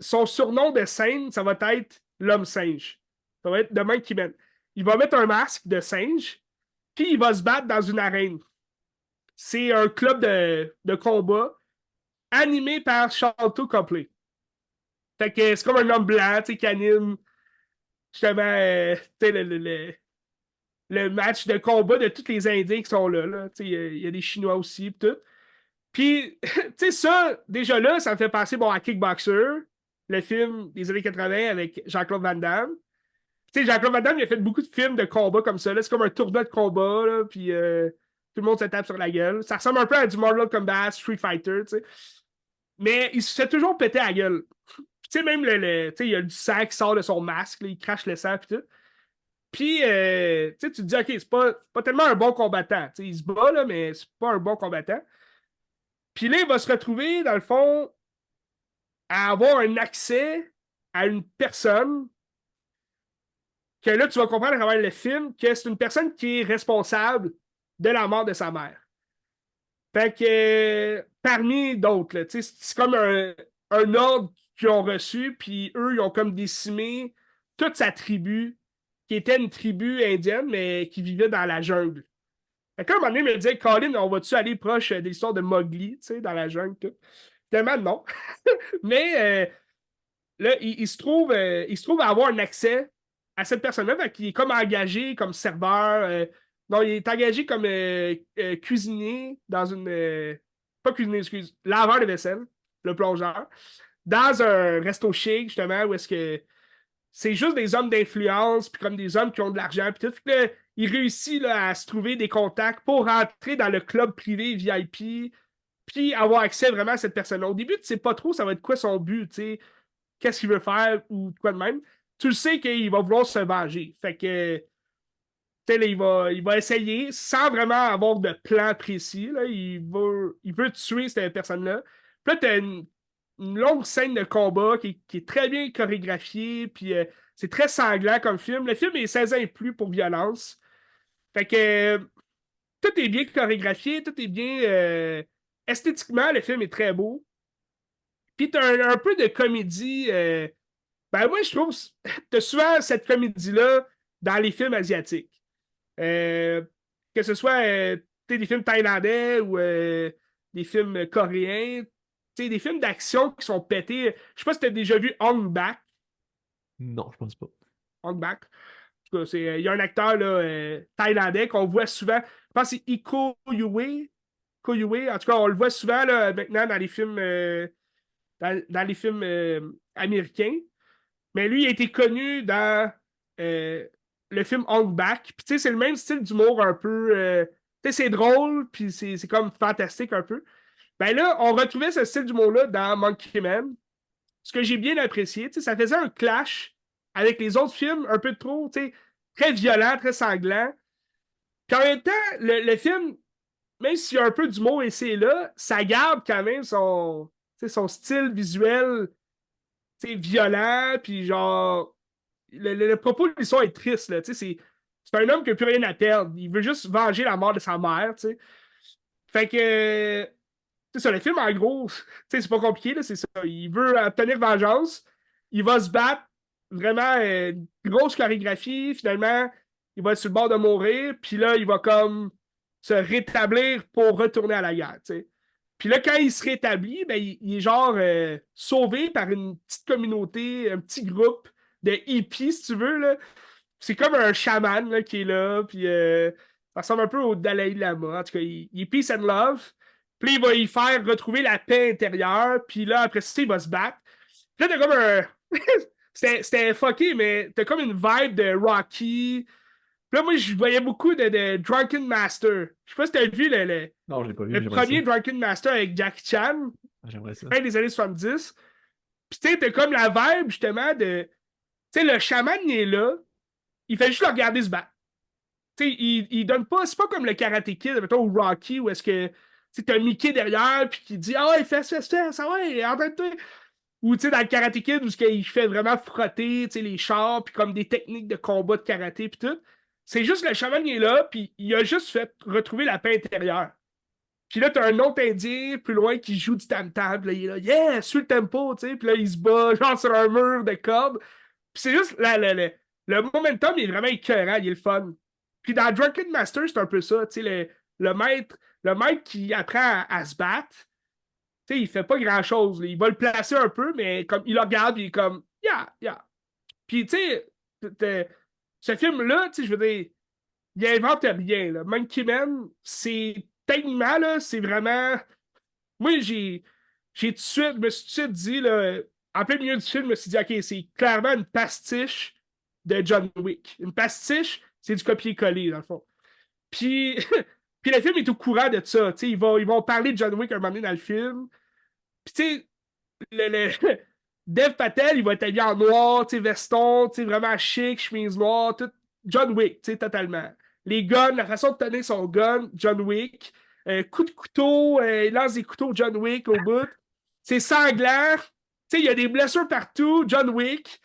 son surnom de scène, ça va être l'homme singe. Ça va être demain qui mène. Il va mettre un masque de singe, puis il va se battre dans une arène. C'est un club de combat animé par Sharlto Copley. Fait que c'est comme un homme blanc, tu sais, qui anime justement le match de combat de tous les Indiens qui sont là. Là. Il y a des Chinois aussi, pis tout. Puis, tu sais, ça, déjà là, ça me fait penser bon, à Kickboxer, le film des années 80 avec Jean-Claude Van Damme. Tu sais, Jean-Claude Van Damme, il a fait beaucoup de films de combat comme ça. C'est comme un tournoi de combat, là, puis tout le monde se tape sur la gueule. Ça ressemble un peu à du Mortal Kombat, Street Fighter, tu sais. Mais il se fait toujours péter à la gueule. Tu sais, même, tu sais, il y a du sang qui sort de son masque, là, il crache le sang, puis tout. Puis, tu te dis, OK, c'est pas tellement un bon combattant. Tu sais, il se bat, là, mais c'est pas un bon combattant. Puis là, il va se retrouver, dans le fond, à avoir un accès à une personne que là, tu vas comprendre à travers le film que c'est une personne qui est responsable de la mort de sa mère. Fait que, parmi d'autres, c'est comme un ordre qu'ils ont reçu, puis eux, ils ont comme décimé toute sa tribu, qui était une tribu indienne, mais qui vivait dans la jungle. Fait qu'à un moment donné, il me disait, Colin, on va-tu aller proche de l'histoire de Mowgli, tu sais, dans la jungle, tout? Finalement, non. Mais là, il se trouve à avoir un accès à cette personne-là, fait qu'il est comme engagé comme serveur. Non, il est engagé comme cuisinier dans une. Pas cuisinier, excuse, laveur de vaisselle, le plongeur, dans un resto chic, justement, où est-ce que c'est juste des hommes d'influence, puis comme des hommes qui ont de l'argent, puis tout. Fait que là, il réussit là, à se trouver des contacts pour rentrer dans le club privé VIP, puis avoir accès vraiment à cette personne-là. Au début, tu sais pas trop ça va être quoi son but, tu sais, qu'est-ce qu'il veut faire ou quoi de même. Tu le sais qu'il va vouloir se venger. Fait que, tu sais, là, il va essayer sans vraiment avoir de plan précis. Là. Il veut tuer cette personne-là. Puis là, t'as une longue scène de combat qui est très bien chorégraphiée, puis c'est très sanglant comme film. Le film est 16 ans et plus pour violence. Fait que tout est bien chorégraphié, tout est bien. Esthétiquement, le film est très beau. Puis t'as un peu de comédie. Ben, moi, je trouve. T'as souvent cette comédie-là dans les films asiatiques. Euh, que ce soit des films thaïlandais ou des films coréens. Des films d'action qui sont pétés. Je sais pas si t'as déjà vu Hong Bak. Non, je pense pas. Hong Bak. En tout cas, il y a un acteur là, thaïlandais qu'on voit souvent. Je pense que c'est Iko Uwais. Iko Uwais. En tout cas, on le voit souvent là, maintenant dans les films, dans les films américains. Mais lui, il a été connu dans euh, le film Hong Bak. Puis, tu sais, c'est le même style d'humour un peu. Tu sais, c'est drôle, puis c'est comme fantastique un peu. Ben là, on retrouvait ce style d'humour-là dans Monkey Man. Ce que j'ai bien apprécié, tu sais, ça faisait un clash avec les autres films un peu trop, tu sais, très violent, très sanglant. Puis en même temps, le film, même s'il y a un peu d'humour ici et là, ça garde quand même son style visuel, tu sais, violent, puis genre le propos de l'histoire est triste, là, tu sais, c'est un homme qui n'a plus rien à perdre. Il veut juste venger la mort de sa mère, tu sais. Fait que, c'est ça, le film, en gros, tu sais, c'est pas compliqué, là, c'est ça. Il veut obtenir vengeance, il va se battre, vraiment, grosse chorégraphie, finalement, il va être sur le bord de mourir, puis là, il va comme se rétablir pour retourner à la guerre, tu sais. Puis là, quand il se rétablit, ben, il est genre sauvé par une petite communauté, un petit groupe de hippies, si tu veux, là. C'est comme un chaman là, qui est là, puis ça ressemble un peu au Dalai Lama. En tout cas, il est peace and love. Puis il va y faire retrouver la paix intérieure, puis là, après ça, il va se battre. Puis là, t'as comme un. C'était fucké, mais t'as comme une vibe de Rocky. Puis là, moi, je voyais beaucoup de Drunken Master. Je sais pas si t'as vu Non, je l'ai pas vu, mais le j'aimerais ça. premier Drunken Master avec Jackie Chan, Ah, j'aimerais ça. fin des années 70. Puis tu sais, t'as comme la vibe, justement, de. Tu sais, le chaman, il est là. Il fait juste le regarder se battre. Tu sais, il donne pas. C'est pas comme le Karate Kid, mettons, ou Rocky, où est-ce que. Tu sais, t'as Mickey derrière, puis qui dit ah ouais, fais, ça ouais, entraîne-toi. Ou tu sais, dans le Karate Kid, où il fait vraiment frotter tu sais, les chars, puis comme des techniques de combat de karaté, puis tout. C'est juste le chaman, il est là, puis il a juste fait retrouver la paix intérieure. Puis là, t'as un autre Indien plus loin qui joue du tam-tam. Là, il est là, yeah, suis le tempo, tu sais. Puis là, il se bat genre sur un mur de cordes. Puis c'est juste, le momentum il est vraiment écœurant, il est le fun. Puis dans Drunken Master, c'est un peu ça, tu sais, le maître qui apprend à se battre, tu sais, il fait pas grand-chose. Il va le placer un peu, mais comme il le regarde, il est comme, yeah, yeah. Puis tu sais, ce film-là, tu sais, je veux dire, il invente rien, là. Monkey Man, c'est, techniquement, là, c'est vraiment moi, j'ai tout de suite, je me suis tout de suite dit, là, en plein milieu du film, je me suis dit, OK, c'est clairement une pastiche de John Wick. Une pastiche, c'est du copier-coller, dans le fond. Puis, puis le film est au courant de ça. Ils vont parler de John Wick un moment donné dans le film. Puis, tu sais, Dev Patel, il va être habillé en noir, tu sais, veston, tu sais, vraiment chic, chemise noire, tout. John Wick, tu sais, totalement. Les guns, la façon de tenir son gun, John Wick. Coup de couteau, il lance des couteaux John Wick au bout. C'est sanglant. Tu sais, il y a des blessures partout, John Wick.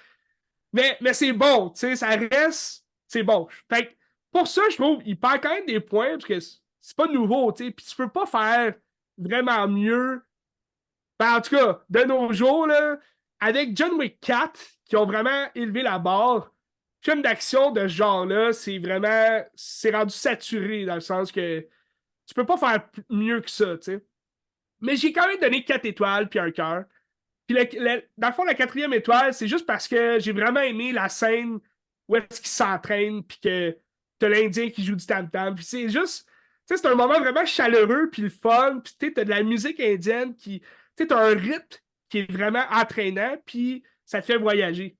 Mais c'est bon, tu sais, ça reste, c'est bon. Fait que pour ça, je trouve, il perd quand même des points, parce que c'est pas nouveau, tu sais. Puis tu peux pas faire vraiment mieux ben, en tout cas, de nos jours, là, avec John Wick 4, qui ont vraiment élevé la barre, film d'action de ce genre-là, c'est vraiment. C'est rendu saturé dans le sens que tu peux pas faire mieux que ça, tu sais. Mais j'ai quand même donné 4 étoiles puis un cœur. Puis dans le fond, la quatrième étoile, c'est juste parce que j'ai vraiment aimé la scène où est-ce qu'il s'entraîne puis que t'as l'Indien qui joue du tam-tam. Puis c'est juste. Tu sais, c'est un moment vraiment chaleureux puis le fun. Puis tu sais, t'as de la musique indienne qui. Tu sais, t'as un rythme qui est vraiment entraînant, puis ça te fait voyager.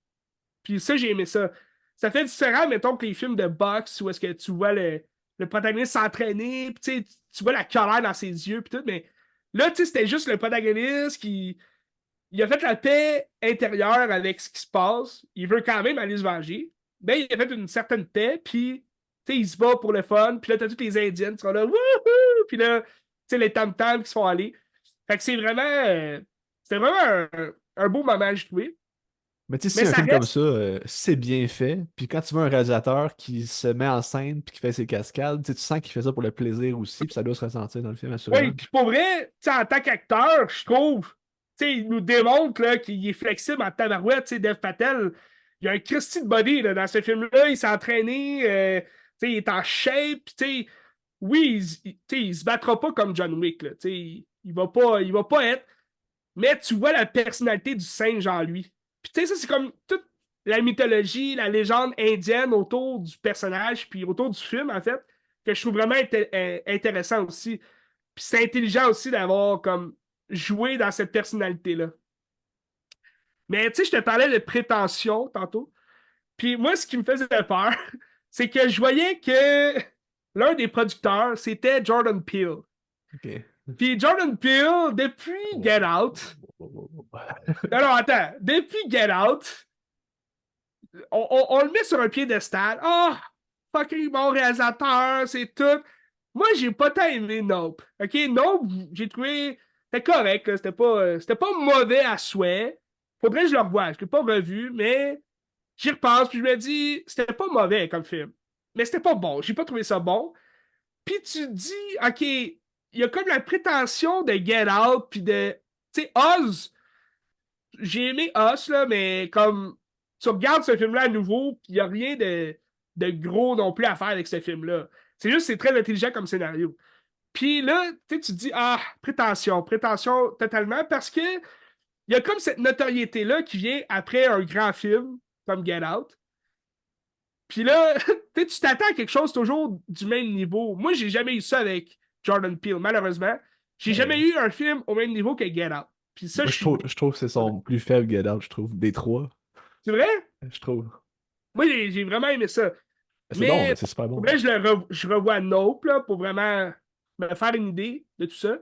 Puis ça, j'ai aimé ça. Ça fait différent, mettons, que les films de boxe où est-ce que tu vois le protagoniste s'entraîner, puis tu vois la colère dans ses yeux, puis tout, mais là, tu sais, c'était juste le protagoniste qui il a fait la paix intérieure avec ce qui se passe. Il veut quand même aller se venger. Ben, il a fait une certaine paix, puis il se bat pour le fun. Puis là, t'as toutes les Indiennes qui sont là, wouhou! Puis là, les tam-tams qui se font aller. Fait que c'est vraiment. C'était vraiment un beau moment, j'ai trouvé. Mais tu sais, Mais si un ça film comme reste. ça, c'est bien fait, puis quand tu vois un réalisateur qui se met en scène puis qui fait ses cascades, tu sais, tu sens qu'il fait ça pour le plaisir aussi, puis ça doit se ressentir dans le film, Oui, assurément. puis pour vrai, en tant qu'acteur, je trouve, il nous démontre là, qu'il est flexible en tabarouette, Dev Patel. Il a un Christy de body là, dans ce film-là, il s'est entraîné, il est en shape, oui, il se battra pas comme John Wick, là, il va pas être, mais tu vois la personnalité du singe en lui. Puis ça, c'est comme toute la mythologie, la légende indienne autour du personnage, puis autour du film, en fait, que je trouve vraiment intéressant aussi. Puis c'est intelligent aussi d'avoir comme joué dans cette personnalité-là. Mais tu sais, je te parlais de prétention tantôt. Puis moi, ce qui me faisait peur, c'est que je voyais que l'un des producteurs, c'était Jordan Peele. Ok. Puis Jordan Peele, depuis Get Out, non, non, attends, depuis Get Out, on le met sur un piédestal. Ah, oh, fucking bon réalisateur, c'est tout. Moi, j'ai pas tant aimé Nope. OK, Nope, j'ai trouvé. C'était correct, là. C'était pas mauvais à souhait. Faudrait que je le revoie. Je l'ai pas revu, mais j'y repense, puis je me dis, c'était pas mauvais comme film. Mais c'était pas bon. J'ai pas trouvé ça bon. Puis tu te dis, OK, il y a comme la prétention de Get Out, puis de. Tu sais, Oz, j'ai aimé Us, là, mais comme tu regardes ce film-là à nouveau, puis il n'y a rien de gros non plus à faire avec ce film-là. C'est juste, c'est très intelligent comme scénario. Puis là, tu te dis, ah, prétention totalement, parce que il y a comme cette notoriété-là qui vient après un grand film comme Get Out. Puis là, tu t'attends à quelque chose toujours du même niveau. Moi, j'ai jamais eu ça avec Jordan Peele, malheureusement. J'ai jamais Ben, eu un film au même niveau que Get Out. Puis ça, moi, je suis. je trouve que c'est son plus faible Get Out, je trouve, des trois, C'est vrai? je trouve. Moi, j'ai vraiment aimé ça. C'est bon, là, Mais c'est super pour bon. vrai, je revois Nope là, pour vraiment me faire une idée de tout ça.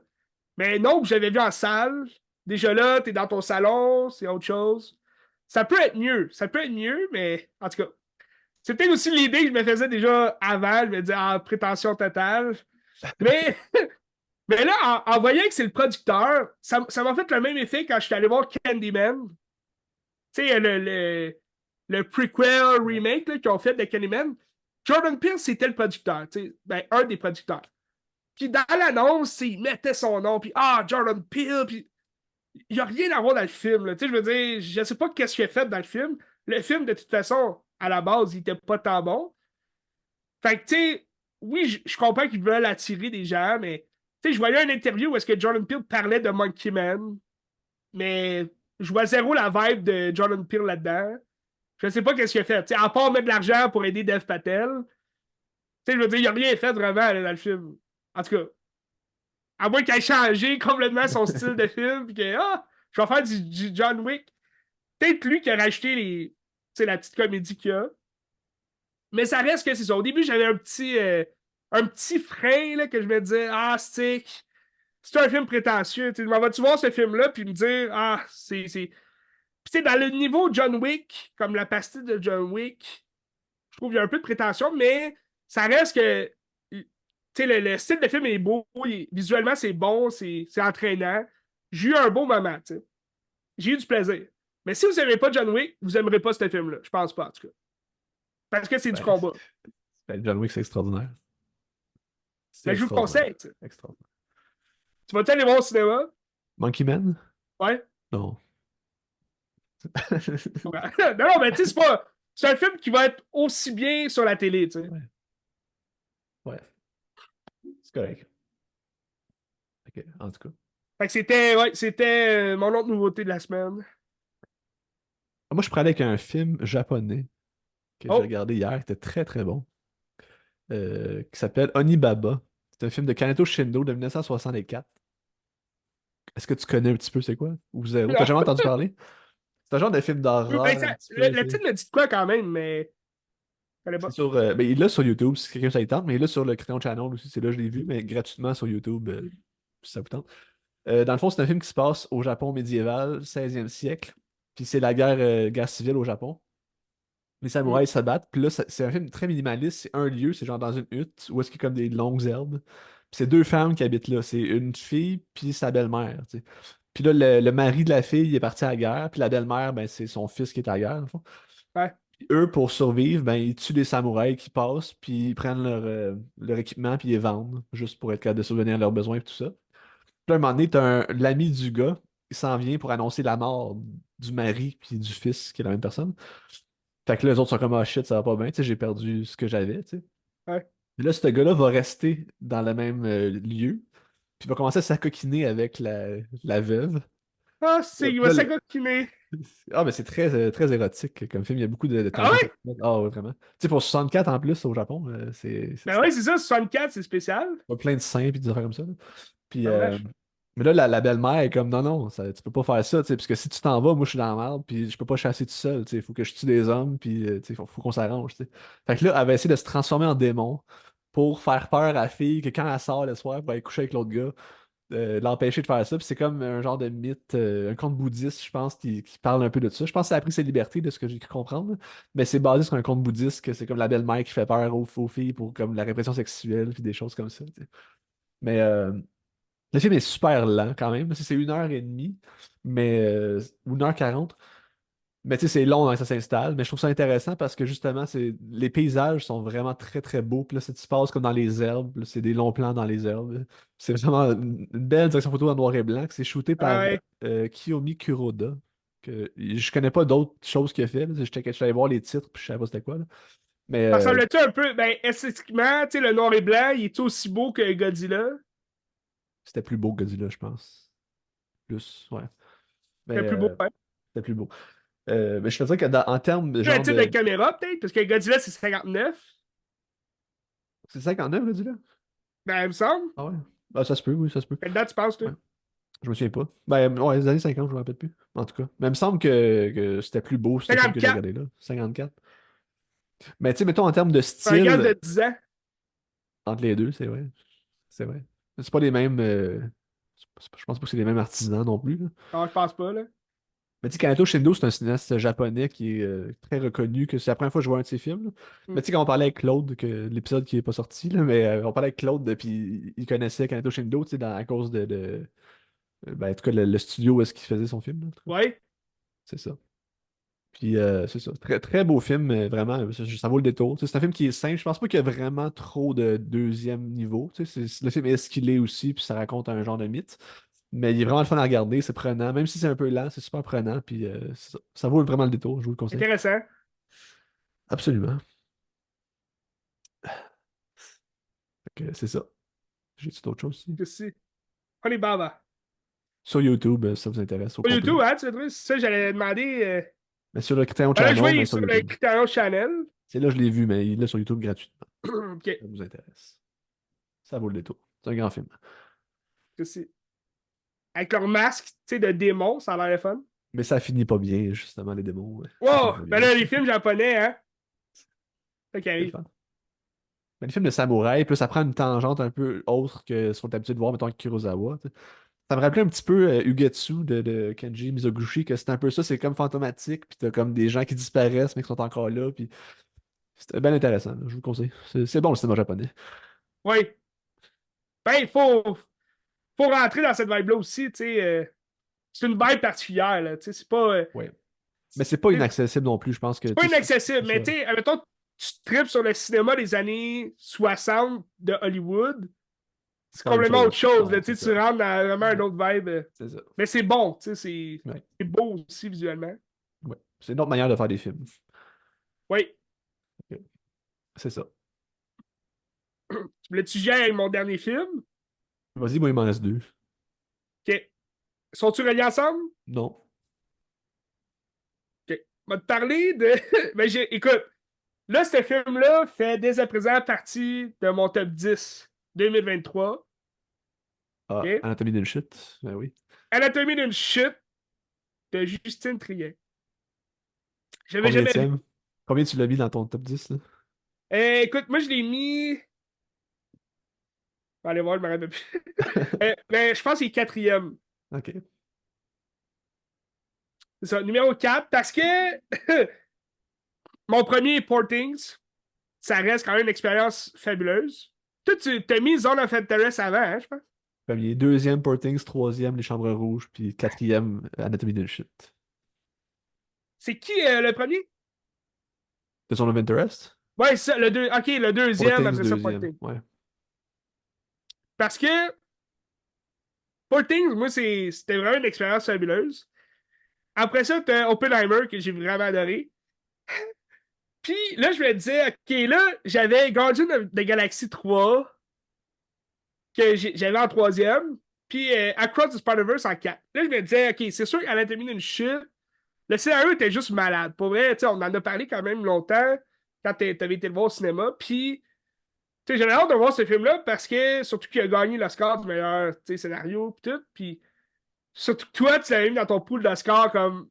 Mais Nope, j'avais vu en salle. Déjà là, t'es dans ton salon, c'est autre chose. Ça peut être mieux. Ça peut être mieux, mais en tout cas, c'est peut-être aussi l'idée que je me faisais déjà avant. Je me disais, ah, prétention totale. Mais, mais là, en voyant que c'est le producteur, ça m'a fait le même effet quand je suis allé voir Candyman. Tu sais, le prequel remake là, qu'ils ont fait de Candyman. Jordan Peele, c'était le producteur, ben, un des producteurs. Puis dans l'annonce, il mettait son nom, puis ah, Jordan Peele, puis il n'y a rien à voir dans le film. Là. Je veux dire, je ne sais pas qu'est-ce qu'il a fait dans le film. Le film, de toute façon, à la base, il n'était pas tant bon. Fait que, tu sais, oui, je comprends qu'ils veulent attirer des gens, mais je voyais une interview où est-ce que Jordan Peele parlait de Monkey Man, mais je vois zéro la vibe de Jordan Peele là-dedans. Je ne sais pas qu'est-ce qu'il a fait. T'sais, à part mettre de l'argent pour aider Dev Patel, je veux dire, il n'a rien fait vraiment là, dans le film. En tout cas, à moins qu'il ait changé complètement son style de film, puis que, ah, je vais faire du John Wick. Peut-être lui qui a racheté la petite comédie qu'il y a. Mais ça reste que c'est ça. Au début, j'avais un petit frein là, que je me disais, ah, c'est un film prétentieux. Tu vas-tu voir ce film-là, puis me dire, ah, c'est. Puis, dans le niveau John Wick, comme la pastille de John Wick, je trouve qu'il y a un peu de prétention, mais ça reste que le style de film est beau, visuellement c'est bon, c'est entraînant. J'ai eu un beau moment, t'sais. J'ai eu du plaisir. Mais si vous n'aimez pas John Wick, vous n'aimerez pas ce film-là. Je pense pas, en tout cas. Parce que c'est du Ben, combat. John Wick, c'est extraordinaire. C'est Mais je vous le extraordinaire. conseille. T'sais. Extraordinaire. Tu vas-tu aller voir au cinéma? Monkey Man? Ouais. Non. Ouais. Non, non, mais tu sais, c'est pas. C'est un film qui va être aussi bien sur la télé, tu sais. Ouais. Ouais. C'est correct. Ok, en tout cas. Fait que c'était mon autre nouveauté de la semaine. Moi, je parlais avec un film japonais que j'ai Oh, regardé hier, qui était très très bon, qui s'appelle Onibaba. C'est un film de Kaneto Shindo de 1964. est-ce que tu connais un petit peu c'est quoi? Ou zéro? T'as Non. jamais entendu parler? C'est un genre de film Ben, d'horreur un petit peu, tu le sais. titre me dit de quoi quand même, mais je connais C'est pas. sur. Ben, il est là sur YouTube, si quelqu'un ça lui tente, mais il est là sur le Crayon Channel aussi, c'est là que je l'ai vu, mais gratuitement sur YouTube, si ça vous tente. Dans le fond, c'est un film qui se passe au Japon médiéval, 16e siècle. Puis c'est la guerre civile au Japon. Les Hmm. samouraïs se battent. Puis là, c'est un film très minimaliste. C'est un lieu, c'est genre dans une hutte où est-ce qu'il y a comme des longues herbes. Puis c'est deux femmes qui habitent là. C'est une fille puis sa belle-mère, tu sais. Puis là, le mari de la fille il est parti à la guerre. Puis la belle-mère, ben, c'est son fils qui est à la guerre, dans le fond. Ouais, Puis eux, pour survivre, ben, ils tuent les samouraïs qui passent. Puis ils prennent leur équipement puis ils les vendent. Juste pour être capable de subvenir à leurs besoins et tout ça. Puis là, un moment donné, l'ami du gars, il s'en vient pour annoncer la mort du mari puis du fils, qui est la même personne. Fait que là, les autres sont comme, ah shit, ça va pas bien, tu sais, j'ai perdu ce que j'avais, tu sais. ouais. Et là, ce gars-là va rester dans le même lieu, puis il va commencer à s'acoquiner avec la veuve. Ah, Puis il va là, s'acoquiner. ah, mais c'est très érotique comme film, il y a beaucoup de Ah tensions ouais? sexuelles. Ah, ouais, vraiment. Tu sais, pour 64 en plus au Japon, Ben ouais, c'est ça, 64, c'est spécial. plein de seins puis des affaires comme ça, là. Puis, La vache. mais là, la belle-mère est comme, non, non, tu peux pas faire ça, tu sais, parce que si tu t'en vas, moi, je suis dans la merde, puis je peux pas chasser tout seul, tu sais, il faut que je tue des hommes, puis, tu sais, faut qu'on s'arrange, tu sais. Fait que là, elle va essayer de se transformer en démon pour faire peur à la fille, que quand elle sort le soir pour aller coucher avec l'autre gars, l'empêcher de faire ça, puis c'est comme un genre de mythe, un conte bouddhiste, je pense, qui parle un peu de ça. Je pense que ça a pris ses libertés, de ce que j'ai cru comprendre, mais c'est basé sur un conte bouddhiste, que c'est comme la belle-mère qui fait peur aux filles pour comme la répression sexuelle, puis des choses comme ça, tu sais. Mais, le film est super lent quand même. C'est 1h30, mais ou 1h40. Mais tu sais, c'est long, hein, ça s'installe. Mais je trouve ça intéressant parce que justement, les paysages sont vraiment très très beaux. Puis là, ça se passe comme dans les herbes. Là, c'est des longs plans dans les herbes. C'est vraiment une belle direction photo en noir et blanc. C'est shooté Ah par ouais. Kiyomi Kuroda. Je connais pas d'autres choses qu'il a fait. Là. J'étais allé voir les titres, puis je savais pas c'était quoi. Là. Mais Ça ressemble-tu un peu, ben, esthétiquement, tu sais, le noir et blanc, il est aussi beau que Godzilla? c'était plus beau que Godzilla, je pense. Plus, ouais. Mais C'est plus beau, ouais. c'était plus beau. Mais je te dirais que en termes de Le genre type de de. caméra, peut-être, parce que Godzilla, c'est 59. C'est 59, là, dis-là? Ben, il me semble. Ah ouais. Ah, ça se peut, oui, ça se peut. Quelle date tu penses, toi? Ouais. Je me souviens pas. Ben, ouais, les années 50, je me rappelle plus. En tout cas. Mais il me semble que c'était plus beau, ce film que j'ai 54. regardé là. 54. Mais tu sais, mettons en termes de C'est un gars de style, 10 ans. entre les deux, c'est vrai. C'est vrai. C'est pas les mêmes. Je pense pas que c'est les mêmes artisans non plus, là. Non, je pense pas, là. Mais tu sais, Kaneto Shindo, c'est un cinéaste japonais qui est très reconnu, que c'est la première fois que je vois un de ses films, là. Hmm. Mais tu sais, quand on parlait avec Claude, que l'épisode qui est pas sorti, là, mais on parlait avec Claude, puis il connaissait Kaneto Shindo, tu sais, à cause ben, en tout cas, le studio où est-ce qu'il faisait son film, là, en tout cas. Ouais. C'est ça. Puis c'est ça. Très, très beau film, vraiment. Ça vaut le détour. Tu sais, c'est un film qui est simple. Je pense pas qu'il y a vraiment trop de deuxième niveau. Tu sais, le film est ce qu'il est aussi, puis ça raconte un genre de mythe. Mais il est vraiment le fun à regarder, c'est prenant. Même si c'est un peu lent, c'est super prenant. Puis ça vaut vraiment le détour, je vous le conseille. Intéressant. Absolument. Fait que c'est ça. J'ai-tu d'autres choses ici? Que c'est. Baba. Sur YouTube, si ça vous intéresse au Sur complet. YouTube, hein, tu veux dire? C'est ça, j'allais demander. Mais sur le Criterion Ben là, je vois, Channel, il mais est sur sur le YouTube. Criterion Channel. C'est là, je l'ai vu, mais il est là sur YouTube gratuitement. OK. Ça vous intéresse. Ça vaut le détour. C'est un grand film. Que c'est. Avec leur masque, tu sais, de démon, ça a l'air le fun. Mais ça finit pas bien, justement, les démons. Ouais. Ça finit Wow! pas Ben bien. là, les films japonais, hein? Ça qui C'est le arrive. fun. Mais les films de samouraï, puis là, ça prend une tangente un peu autre que ce qu'on est habitué de voir, mettons, avec Kurosawa. Tu sais. Ça me rappelait un petit peu Ugetsu de Kenji Mizoguchi, que c'est un peu ça, c'est comme fantomatique, puis t'as comme des gens qui disparaissent, mais qui sont encore là, puis c'était bien intéressant, là, je vous le conseille. C'est bon le cinéma japonais. Oui. Ben, faut rentrer dans cette vibe-là aussi, tu sais. C'est une vibe particulière, là. Tu sais, c'est pas. Ouais. Mais c'est pas inaccessible non plus, je pense que, C'est pas tu sais, inaccessible, c'est mais ça. tu sais, admettons, tu tripes sur le cinéma des années 60 de Hollywood. C'est C'est pas la même complètement autre chose. chose, Non, là. c'est Tu sais, ça. tu rentres dans vraiment un Ouais, autre vibe. c'est ça. Mais c'est bon, tu sais, Ouais. c'est beau aussi visuellement. Ouais. C'est une autre manière de faire des films. Oui. Ok. C'est ça. Tu voulais-tu gérer avec mon dernier film? Vas-y, moi, il m'en reste deux. OK. Sont-ils reliés ensemble? Non. OK. On va te parler de. Ben, écoute, là, ce film-là fait dès à présent partie de mon top 10 2023. Ah, OK? Anatomie d'une chute, ben oui. Anatomie d'une chute de Justine Triet. Je l'avais Combien jamais vu. tième? Combien tu l'as mis dans ton top 10 là? Écoute, moi, je l'ai mis. On va aller voir, je me rappelle plus. Mais je pense qu'il est quatrième. Ok. C'est ça, numéro 4, parce que mon premier est Poor Things. Ça reste quand même une expérience fabuleuse. Toi, tu t'as mis Zone of Interest avant, hein, je pense. Premier, deuxième, Portings, troisième, Les Chambres Rouges, puis quatrième, Anatomie d'une chute. C'est qui le premier? The Zone of Interest? Ouais, c'est ça, le deux. Ok, le deuxième, Portings, après ça, Poor deuxième. Things. Ouais. Parce que Poor Things, moi, c'était vraiment une expérience fabuleuse. Après ça, t'as Oppenheimer, que j'ai vraiment adoré. Puis là, je me disais, ok, là, j'avais Guardian of the Galaxy 3, que j'avais en troisième, puis Across the Spider-Verse en 4. Là, je me disais, ok, c'est sûr qu'à l'anatomie d'une chute, le scénario était juste malade. Pour vrai, on en a parlé quand même longtemps quand t'avais été le voir au cinéma. Puis, j'avais hâte de voir ce film-là parce que, surtout qu'il a gagné l'Oscar du meilleur scénario, pis tout. Puis, surtout que toi, tu l'avais mis dans ton pool d'Oscar comme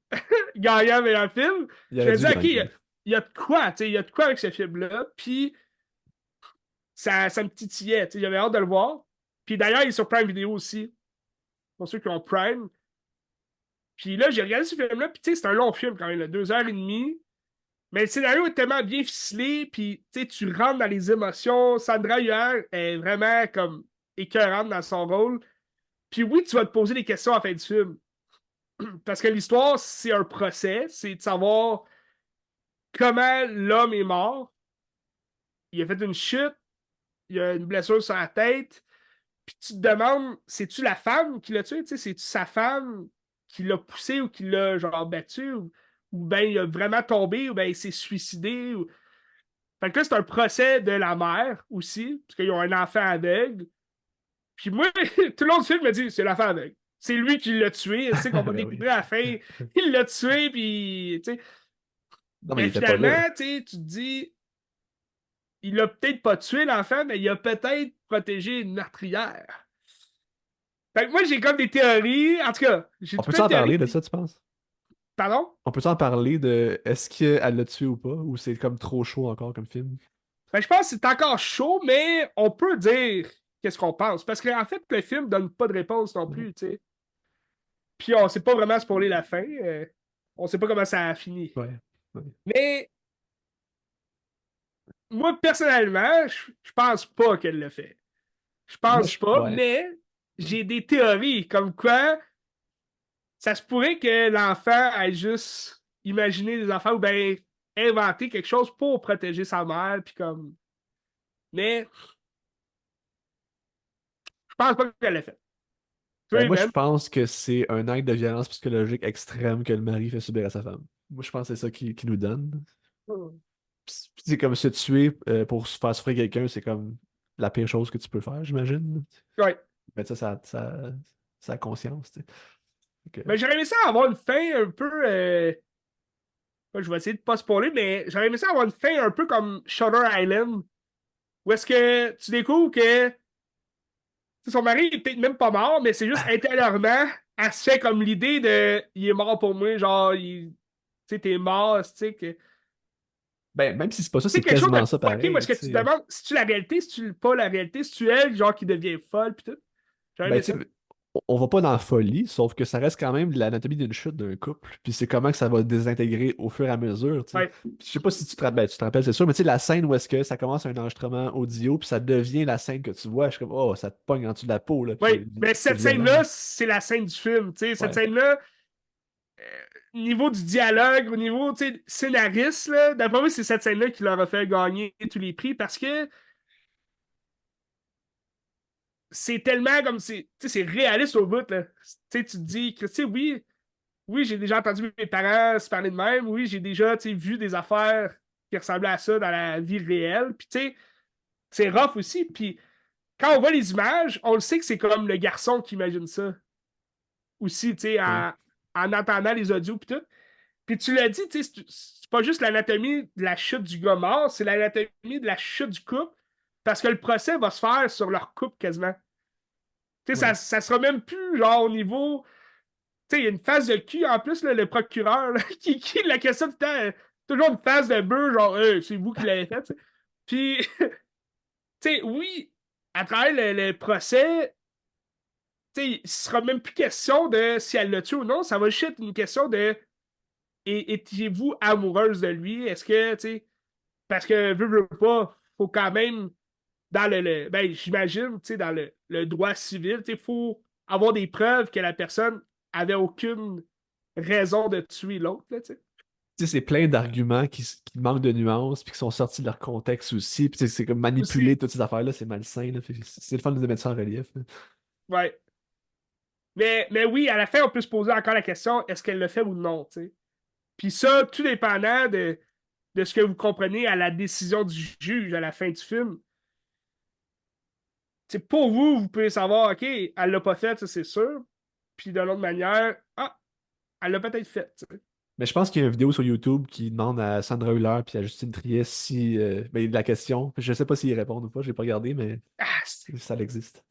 gagnant meilleur film. Il Je aurait me dû disais, ok, gagner. il y a de quoi, il y a de quoi avec ce film-là. Puis, ça me titillait. J'avais hâte de le voir. Puis d'ailleurs, il est sur Prime Video aussi, pour ceux qui ont Prime. Puis là, j'ai regardé ce film-là, puis c'est un long film quand même, là, 2 heures et demie. Mais le scénario est tellement bien ficelé, puis tu rentres dans les émotions. Sandra Hüller est vraiment comme écœurante dans son rôle. Puis oui, tu vas te poser des questions à la fin du film. Parce que l'histoire, c'est un procès, c'est de savoir comment l'homme est mort. Il a fait une chute, il a une blessure sur la tête, puis tu te demandes, c'est-tu la femme qui l'a tué? C'est-tu sa femme qui l'a poussé ou qui l'a genre battu? Ou bien il a vraiment tombé, ou bien il s'est suicidé? Fait que là, c'est un procès de la mère aussi, parce qu'ils ont un enfant aveugle. Puis moi, tout le long du film me dit, c'est l'enfant aveugle. C'est lui qui l'a tué. Tu sais qu'on va Ben oui. découvrir à la fin, il l'a tué, puis tu sais. Non, mais il Mais était pas là. finalement, tu te dis, il a peut-être pas tué l'enfant, mais il a peut-être protégé une meurtrière. Fait que moi, j'ai comme des théories. En tout cas, j'ai On tout peut-tu plein de en théories. parler de ça, tu penses? Pardon? On peut-tu en parler de est-ce qu'elle l'a tué ou pas? Ou c'est comme trop chaud encore comme film? Ben, je pense que c'est encore chaud, mais on peut dire qu'est-ce qu'on pense. Parce qu'en fait, le film donne pas de réponse non Ouais. plus, tu sais. Puis on sait pas vraiment spoiler la fin. On sait pas comment ça a fini. Ouais. Ouais. Mais moi, personnellement, je pense pas qu'elle le fait. Je Moi, pense pas, ouais. mais j'ai des théories comme quoi ça se pourrait que l'enfant ait juste imaginé des enfants ou bien inventé quelque chose pour protéger sa mère. Puis comme... Mais je pense pas qu'elle l'a fait. Ben, Toi, moi, je même. pense que c'est un acte de violence psychologique extrême que le mari fait subir à sa femme. Moi, je pense que c'est ça qui nous donne. Puis, c'est comme se tuer pour se faire souffrir quelqu'un, c'est comme la pire chose que tu peux faire, j'imagine. Ouais. Mais ça a conscience, tu sais. Fait que- Mais j'aurais aimé ça avoir une fin un peu. Je vais essayer de pas spoiler, mais j'aurais aimé ça avoir une fin un peu comme Shutter Island. Où est-ce que tu découvres que son mari est peut-être même pas mort, mais c'est juste intérieurement, elle se fait comme l'idée de il est mort pour moi, genre, tu sais, t'es mort, tu sais, que. Ben, même si c'est pas ça, C'est c'est quelque chose de quasiment ça fucké, parce pareil, que tu tu te sais. demandes si tu la réalité, si tu pas la réalité, si tu elle, genre, qui devient folle, pis tout. J'aurais Ben, aimé tu ça. sais, on va pas dans la folie, sauf que ça reste quand même l'anatomie d'une chute d'un couple, puis c'est comment que ça va désintégrer au fur et à mesure, tu sais. Ouais. Puis je sais pas si tu te rappelles, ben, tu te rappelles, c'est sûr, mais tu sais, la scène où est-ce que ça commence un enregistrement audio, puis ça devient la scène que tu vois, je suis comme, oh, ça te pogne en dessous de la peau, là, puis Ouais. Mais c'est cette violent. scène-là, c'est la scène du film, tu sais. Cette Ouais. scène-là, niveau du dialogue, au niveau, tu sais, scénariste, là, d'après moi, c'est cette scène-là qui leur a fait gagner tous les prix parce que c'est tellement comme c'est réaliste au bout là. Tu te dis que oui, oui, j'ai déjà entendu mes parents se parler de même, oui, j'ai déjà vu des affaires qui ressemblaient à ça dans la vie réelle. Puis c'est rough aussi. Puis quand on voit les images, on le sait que c'est comme le garçon qui imagine ça aussi, Ouais. en entendant les audios puis tout. Puis tu l'as dit, c'est pas juste l'anatomie de la chute du gars mort, c'est l'anatomie de la chute du couple parce que le procès va se faire sur leur couple quasiment. Tu sais, Ouais. ça sera même plus genre au niveau. Tu sais, il y a une phase de cul en plus, là, le procureur, là, qui la question tout le temps, toujours une phase de bœuf, genre, c'est vous qui l'avez fait, tu sais. Puis, tu sais, oui, à travers le procès, tu sais, il sera même plus question de si elle l'a tué ou non, ça va juste être une question de étiez-vous amoureuse de lui? Est-ce que, tu sais, parce que, veux pas, faut quand même, dans ben, j'imagine, tu sais, dans le droit civil, tu sais, faut avoir des preuves que la personne avait aucune raison de tuer l'autre, là, tu sais. Tu sais, c'est plein d'arguments qui manquent de nuances, puis qui sont sortis de leur contexte aussi. Puis tu sais, c'est comme manipuler Aussi, toutes ces affaires-là, c'est malsain. Là. Fait que c'est le fun de mettre ça en relief. Là. ouais. Mais oui, à la fin, on peut se poser encore la question, est-ce qu'elle le fait ou non, tu sais. Puis ça, tout dépendant de ce que vous comprenez à la décision du juge à la fin du film. C'est pour vous, vous pouvez savoir, OK, elle l'a pas fait, ça c'est sûr. Puis d'une autre manière, ah, elle l'a peut-être fait. T'sais. Mais je pense qu'il y a une vidéo sur YouTube qui demande à Sandra Hüller puis à Justine Triet si ben, la question. Je sais pas s'ils répondent ou pas, j'ai pas regardé, mais Ah, ça existe.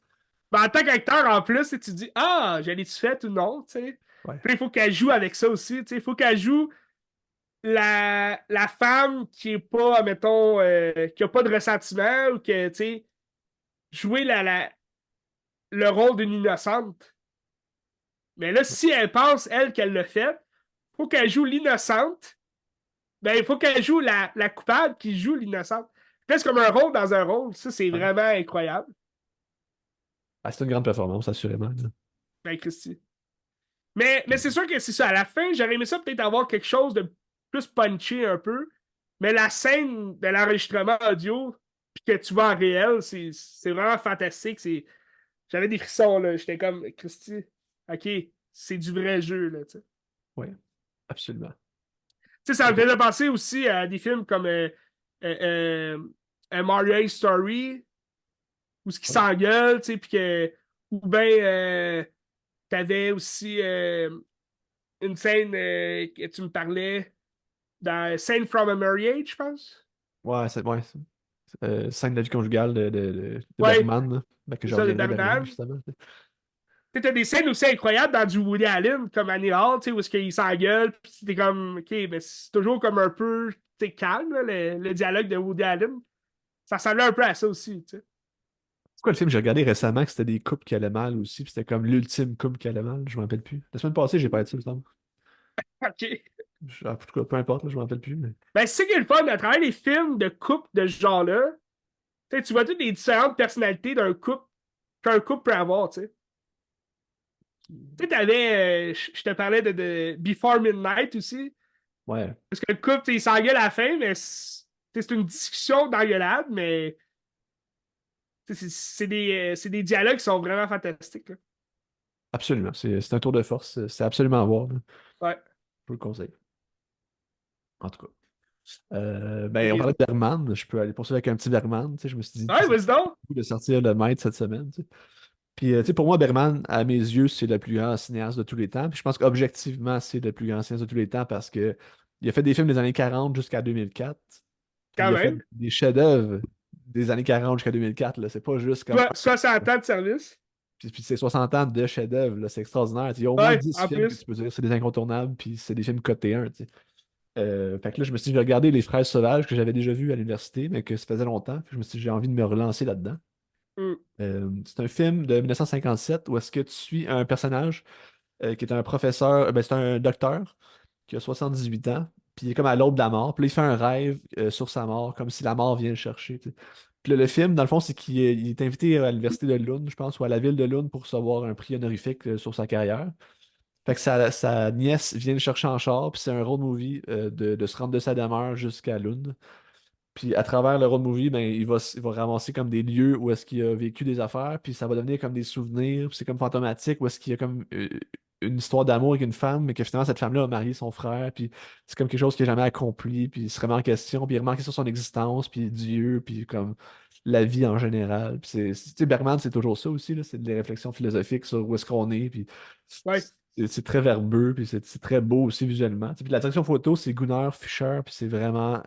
ben, en tant qu'acteur, en plus, tu te dis, ah, je l'ai-tu fait ou non, tu sais. Ouais. Puis il faut qu'elle joue avec ça aussi, tu sais. Il faut qu'elle joue la femme qui est pas, mettons, qui a pas de ressentiment ou que, tu sais, jouer le rôle d'une innocente. Mais là, si elle pense, elle, qu'elle l'a fait, faut qu'elle joue l'innocente. Ben, il faut qu'elle joue la coupable qui joue l'innocente. Presque comme un rôle dans un rôle. Ça, c'est Ouais. vraiment incroyable. Ah, c'est une grande performance, assurément. Là. Ben, Christy. Mais c'est sûr que c'est ça. À la fin, j'aurais aimé ça peut-être avoir quelque chose de plus punché un peu. Mais la scène de l'enregistrement audio, puis que tu vois en réel, c'est vraiment fantastique. J'avais des frissons, là. J'étais comme, Christy, OK, c'est du vrai jeu, là, tu sais. Ouais, absolument. Tu sais, ça me faisait penser aussi à des films comme euh, Mario Story, où ce qui Ouais. s'engueule, tu sais, puis que. Ou bien, t'avais aussi une scène que tu me parlais dans Scene from a Marriage, je pense. Ouais, scène de la vie conjugale de Ouais, Bergman, là. Ben, que c'est je ça, de reviendrai Bergman, Bergman. justement. Tu t'as des scènes aussi incroyables dans du Woody Allen, comme Annie Hall, tu sais, où est-ce qu'il s'engueule, puis t'es comme, OK, mais c'est toujours comme un peu, tu calme, là, le dialogue de Woody Allen. Ça ressemblait un peu à ça aussi, tu sais. C'est quoi le film que j'ai regardé récemment que c'était des couples qui allaient mal aussi, puis c'était comme l'ultime couple qui allait mal, je me rappelle plus. La semaine passée, j'ai pas été ça, il me semble. OK. En tout cas, peu importe, là, je me rappelle plus. Mais... Ben, c'est ça qui est le fun à travers les films de couple de ce genre-là. Tu vois toutes les différentes personnalités d'un couple qu'un couple peut avoir, tu sais. Tu sais, t'avais, je te parlais de Before Midnight aussi. Ouais, Parce que le couple, il s'engueule à la fin, mais c'est une discussion d'engueulade, mais c'est des dialogues qui sont vraiment fantastiques. Là. absolument. C'est un tour de force. C'est absolument à voir. Là. Ouais. Je vous le conseille. En tout cas. Ben, on Et- parlait de Bergman. Je peux aller poursuivre avec un petit Bergman. Tu sais, je me suis dit, tu Ouais, sais, vas-y donc. c'est de sortir le maître cette semaine. Tu sais. Puis, tu sais, pour moi, Bergman, à mes yeux, c'est le plus grand cinéaste de tous les temps. Puis je pense qu'objectivement, c'est le plus grand cinéaste de tous les temps parce que il a fait des films des années 40 jusqu'à 2004. Puis Quand il a fait même. des chefs-d'œuvre des années 40 jusqu'à 2004. Là. C'est pas juste comme. 60 ans de service. Puis c'est 60 ans de chefs-d'œuvre. Là. C'est extraordinaire. Il y a au moins Ouais, 10 en films que plus. tu peux dire c'est des incontournables. Puis c'est des films cotés 1. Fait que là, je me suis dit, je vais regarder Les Fraises Sauvages que j'avais déjà vu à l'université, mais que ça faisait longtemps. Puis je me suis dit, j'ai envie de me relancer là-dedans. Mm. C'est un film de 1957 où est-ce que tu suis un personnage qui est un professeur, ben, c'est un docteur qui a 78 ans, puis il est comme à l'aube de la mort, puis là, il fait un rêve sur sa mort, comme si la mort vient le chercher. Tu sais. Puis là, le film, dans le fond, c'est il est invité à l'université de Lund, je pense, ou à la ville de Lund pour recevoir un prix honorifique sur sa carrière. Fait que sa nièce vient le chercher en char, puis c'est un road movie de se rendre de sa demeure jusqu'à Lund. Puis à travers le road movie, ben, il va ramasser comme des lieux où est-ce qu'il a vécu des affaires, puis ça va devenir comme des souvenirs, puis c'est comme fantomatique, où est-ce qu'il y a comme une histoire d'amour avec une femme, mais que finalement cette femme-là a marié son frère, puis c'est comme quelque chose qu'il n'a jamais accompli, puis il se remet en question, puis il remet en question son existence, puis Dieu, puis comme la vie en général. Puis tu sais, Bergman, c'est toujours ça aussi, là, c'est des réflexions philosophiques sur où est-ce qu'on est, puis Ouais. c'est très verbeux, puis c'est très beau aussi visuellement. Tu sais, puis la direction photo, c'est Gunnar Fischer, puis c'est vraiment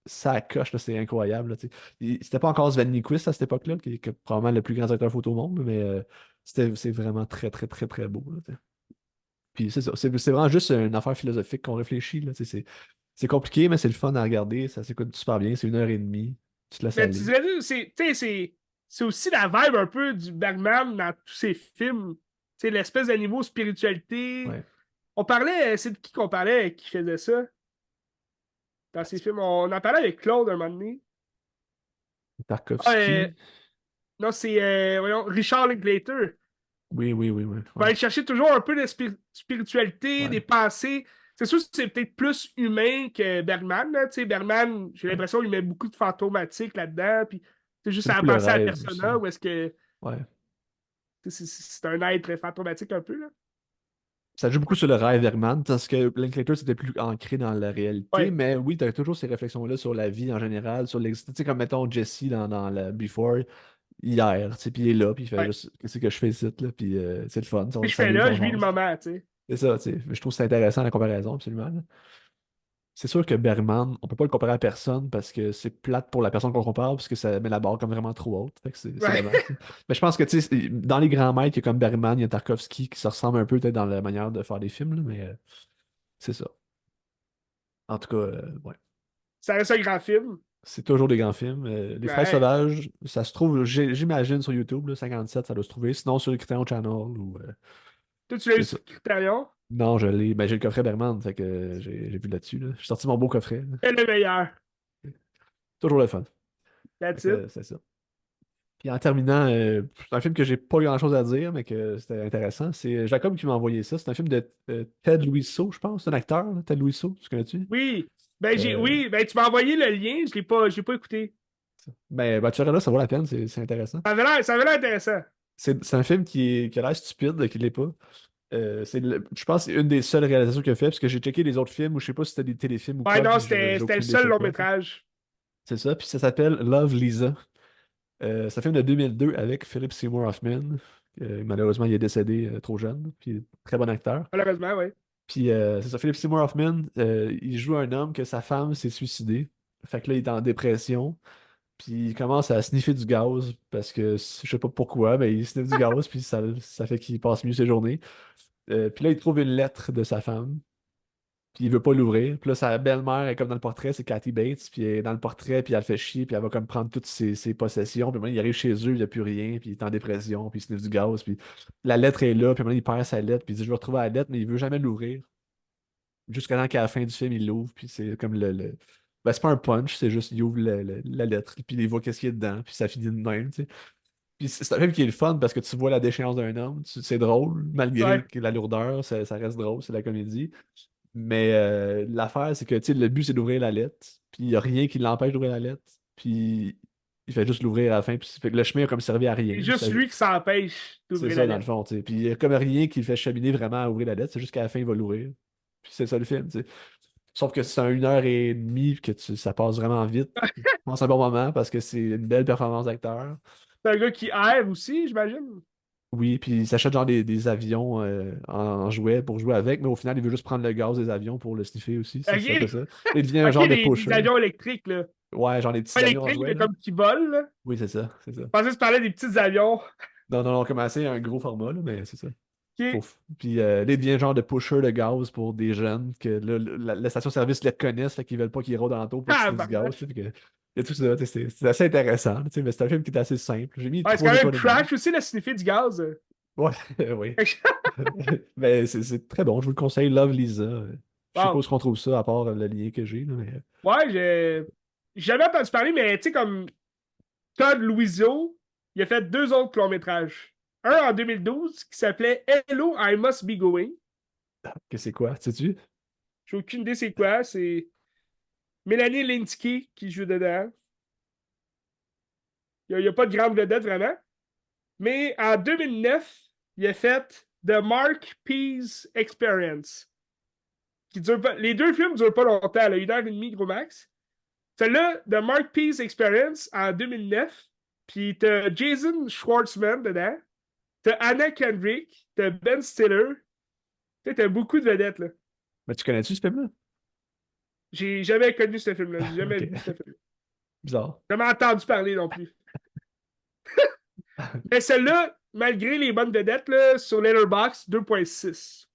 ça coche, là, c'est incroyable. Là, tu sais. C'était pas encore Sven Nykvist à cette époque-là, qui est probablement le plus grand directeur photo au monde, mais C'est vraiment très, très, très, très beau, là, tu sais. Puis c'est ça. C'est vraiment juste une affaire philosophique qu'on réfléchit, là, tu sais. C'est compliqué, mais c'est le fun à regarder. Ça s'écoute super bien. C'est 1 heure et demie. Tu te laisses Mais tu aller. dirais, c'est aussi la vibe un peu du Bergman dans tous ses films. Tu sais, l'espèce de niveau spiritualité. Ouais. On parlait, c'est de qui qu'on parlait qui faisait ça dans ses films? On en parlait avec Claude un moment donné. Ah, Tarkovsky. non, c'est voyons, Richard Linklater. Oui, oui, oui, oui. Va Ouais. aller chercher toujours un peu de spiritualité, Ouais. des pensées. C'est sûr que c'est peut-être plus humain que Bergman. Là. Tu sais, Bergman, j'ai Ouais. l'impression qu'il met beaucoup de fantomatiques là-dedans. Puis c'est juste C'est à beaucoup le penser à rêve aussi. Persona où est-ce que Ouais. c'est un être fantomatique un peu. Là. Ça joue beaucoup sur le rêve Bergman, tandis que Linklater, c'était plus ancré dans la réalité. Ouais, Mais oui, tu as toujours ces réflexions-là sur la vie en général, sur l'existence. Tu sais, comme mettons Jesse dans la Before, hier, tu sais, puis il est là, puis il fait ouais. juste, qu'est-ce que je fais ici, là, puis c'est le fun, Puis on je fais s'amuse, là, on je vis le jase. moment, tu sais. C'est ça, tu sais. Je trouve que c'est intéressant la comparaison, absolument, là. C'est sûr que Bergman, on peut pas le comparer à personne parce que c'est plate pour la personne qu'on compare parce que ça met la barre comme vraiment trop haute. Fait que c'est Ouais. dommage, tu sais. Mais je pense que tu sais, dans les grands maîtres, il y a comme Bergman, il y a Tarkovsky qui se ressemblent un peu peut-être dans la manière de faire des films, là, mais c'est ça. En tout cas, ouais. Ça reste un grand film. C'est toujours des grands films. Les Fraises Ouais. Sauvages, ça se trouve, j'imagine sur YouTube, là, 57, ça doit se trouver. Sinon sur le Criterion Channel ou Toi, tu l'as eu c'est ça. sur Criterion. Non, j'ai le coffret Bergman, fait que j'ai vu là-dessus, là. J'ai sorti mon beau coffret, là. C'est le meilleur. Toujours le fun. Fait That's que, it. c'est ça. Puis en terminant, c'est un film que j'ai pas grand-chose à dire, mais que c'était intéressant. C'est Jacob qui m'a envoyé ça. C'est un film de Ted Wiseau, je pense. C'est un acteur, là, Ted Wiseau, tu connais-tu? Oui. Euh, Oui, ben tu m'as envoyé le lien, je l'ai pas écouté. ben, tu verras là, ça vaut la peine, c'est intéressant. Ça avait l'air intéressant. C'est un film qui a l'air stupide, qui l'est pas. Je pense que c'est une des seules réalisations qu'il a fait, parce que j'ai checké les autres films, ou je sais pas si c'était des téléfilms ou Ouais, quoi, non, puis c'était j'ai c'était le aucune idée seul c'est long quoi. métrage. C'est ça, puis ça s'appelle Love Lisa. C'est un film de 2002 avec Philip Seymour Hoffman. Malheureusement, il est décédé trop jeune, puis très bon acteur. Malheureusement, oui. Puis c'est ça, Philip Seymour Hoffman, il joue un homme que sa femme s'est suicidée. Fait que là, il est en dépression. Puis il commence à sniffer du gaz parce que je sais pas pourquoi, mais il sniffe du gaz, puis ça fait qu'il passe mieux ses journées. Puis là, il trouve une lettre de sa femme, puis il veut pas l'ouvrir. Puis là, sa belle-mère est comme dans le portrait, c'est Kathy Bates, puis elle est dans le portrait, puis elle le fait chier, puis elle va comme prendre toutes ses possessions. Puis maintenant, il arrive chez eux, il n'y a plus rien, puis il est en dépression, puis il sniffe du gaz, puis la lettre est là, puis maintenant, il perd sa lettre, puis il dit, je vais retrouver la lettre, mais il veut jamais l'ouvrir. Jusqu'à temps qu'à la fin du film, il l'ouvre, puis c'est comme Ben, c'est pas un punch, c'est juste, il ouvre la lettre, puis il voit qu'est-ce qu'il y a dedans, puis ça finit de même, tu sais. Puis c'est un film qui est le fun parce que tu vois la déchéance d'un homme, c'est drôle, malgré Ouais. que la lourdeur, ça reste drôle, c'est la comédie. Mais l'affaire, c'est que tu sais, le but, c'est d'ouvrir la lettre. Puis il n'y a rien qui l'empêche d'ouvrir la lettre. Puis il fait juste l'ouvrir à la fin. Puis fait que le chemin a comme servi à C'est rien. juste lui qui s'empêche C'est d'ouvrir la ça, dans le lettre. fond. Tu sais. Puis il n'y a comme rien qui le fait cheminer vraiment à ouvrir la lettre. C'est juste qu'à la fin, il va l'ouvrir. Puis c'est ça le film. Tu sais. Sauf que c'est en 1 heure et demie que ça passe vraiment vite. Je pense un bon moment parce que c'est une belle performance d'acteur. C'est un gars qui erre aussi, j'imagine. Oui, puis il s'achète genre des avions en jouet pour jouer avec, mais au final, il veut juste prendre le gaz des avions pour le sniffer aussi. C'est un peu Ok, ça. Il devient un ok, genre de des pusher. avions électriques, là. Ouais, genre des petits Pas avions en électriques, jouet, mais là. comme qui volent, là. Oui, c'est ça, c'est ça. Je pensais que tu parlais des petits avions. Non, non, on commençait un gros format, là, mais c'est ça. Ok. Puis là, il devient genre de pusher de gaz pour des jeunes que là, la station-service les connaissent, fait qu'ils veulent pas qu'ils rôdent en taux pour qu'ils Ah, sniffent du gaz. barnache. Tu sais, fait que, il y a tout ça, tu sais, c'est assez intéressant, tu sais, mais c'est un film qui est assez simple. J'ai mis Ouais, c'est trois quand même étoiles et demie. trash aussi, le sniffer du gaz. Ouais, oui. Mais c'est très bon, je vous le conseille, Love Lisa. Je sais pas où Wow. on trouve ça à part le lien que j'ai, là, mais. Ouais, j'ai jamais entendu parler, mais tu sais, comme Todd Louiseau, il a fait deux autres longs-métrages. Un en 2012 qui s'appelait Hello, I Must Be Going. Que c'est quoi, sais-tu? J'ai aucune idée c'est quoi. C'est Mélanie Linsky qui joue dedans. Il y a pas de grande vedette vraiment. Mais en 2009, il a fait The Mark Pease Experience. Les deux films durent pas longtemps, là, 1 heure et demie, gros max. Celle-là, The Mark Pease Experience en 2009. Puis t'as Jason Schwartzman dedans. T'as Anna Kendrick. T'as Ben Stiller. T'as beaucoup de vedettes, là. Mais tu connais-tu ce film-là? J'ai jamais connu ce film-là. J'ai jamais Ok, vu ce film. bizarre. J'ai jamais entendu parler non plus. Mais celle-là, malgré les bonnes vedettes, là, sur Letterboxd, 2.6.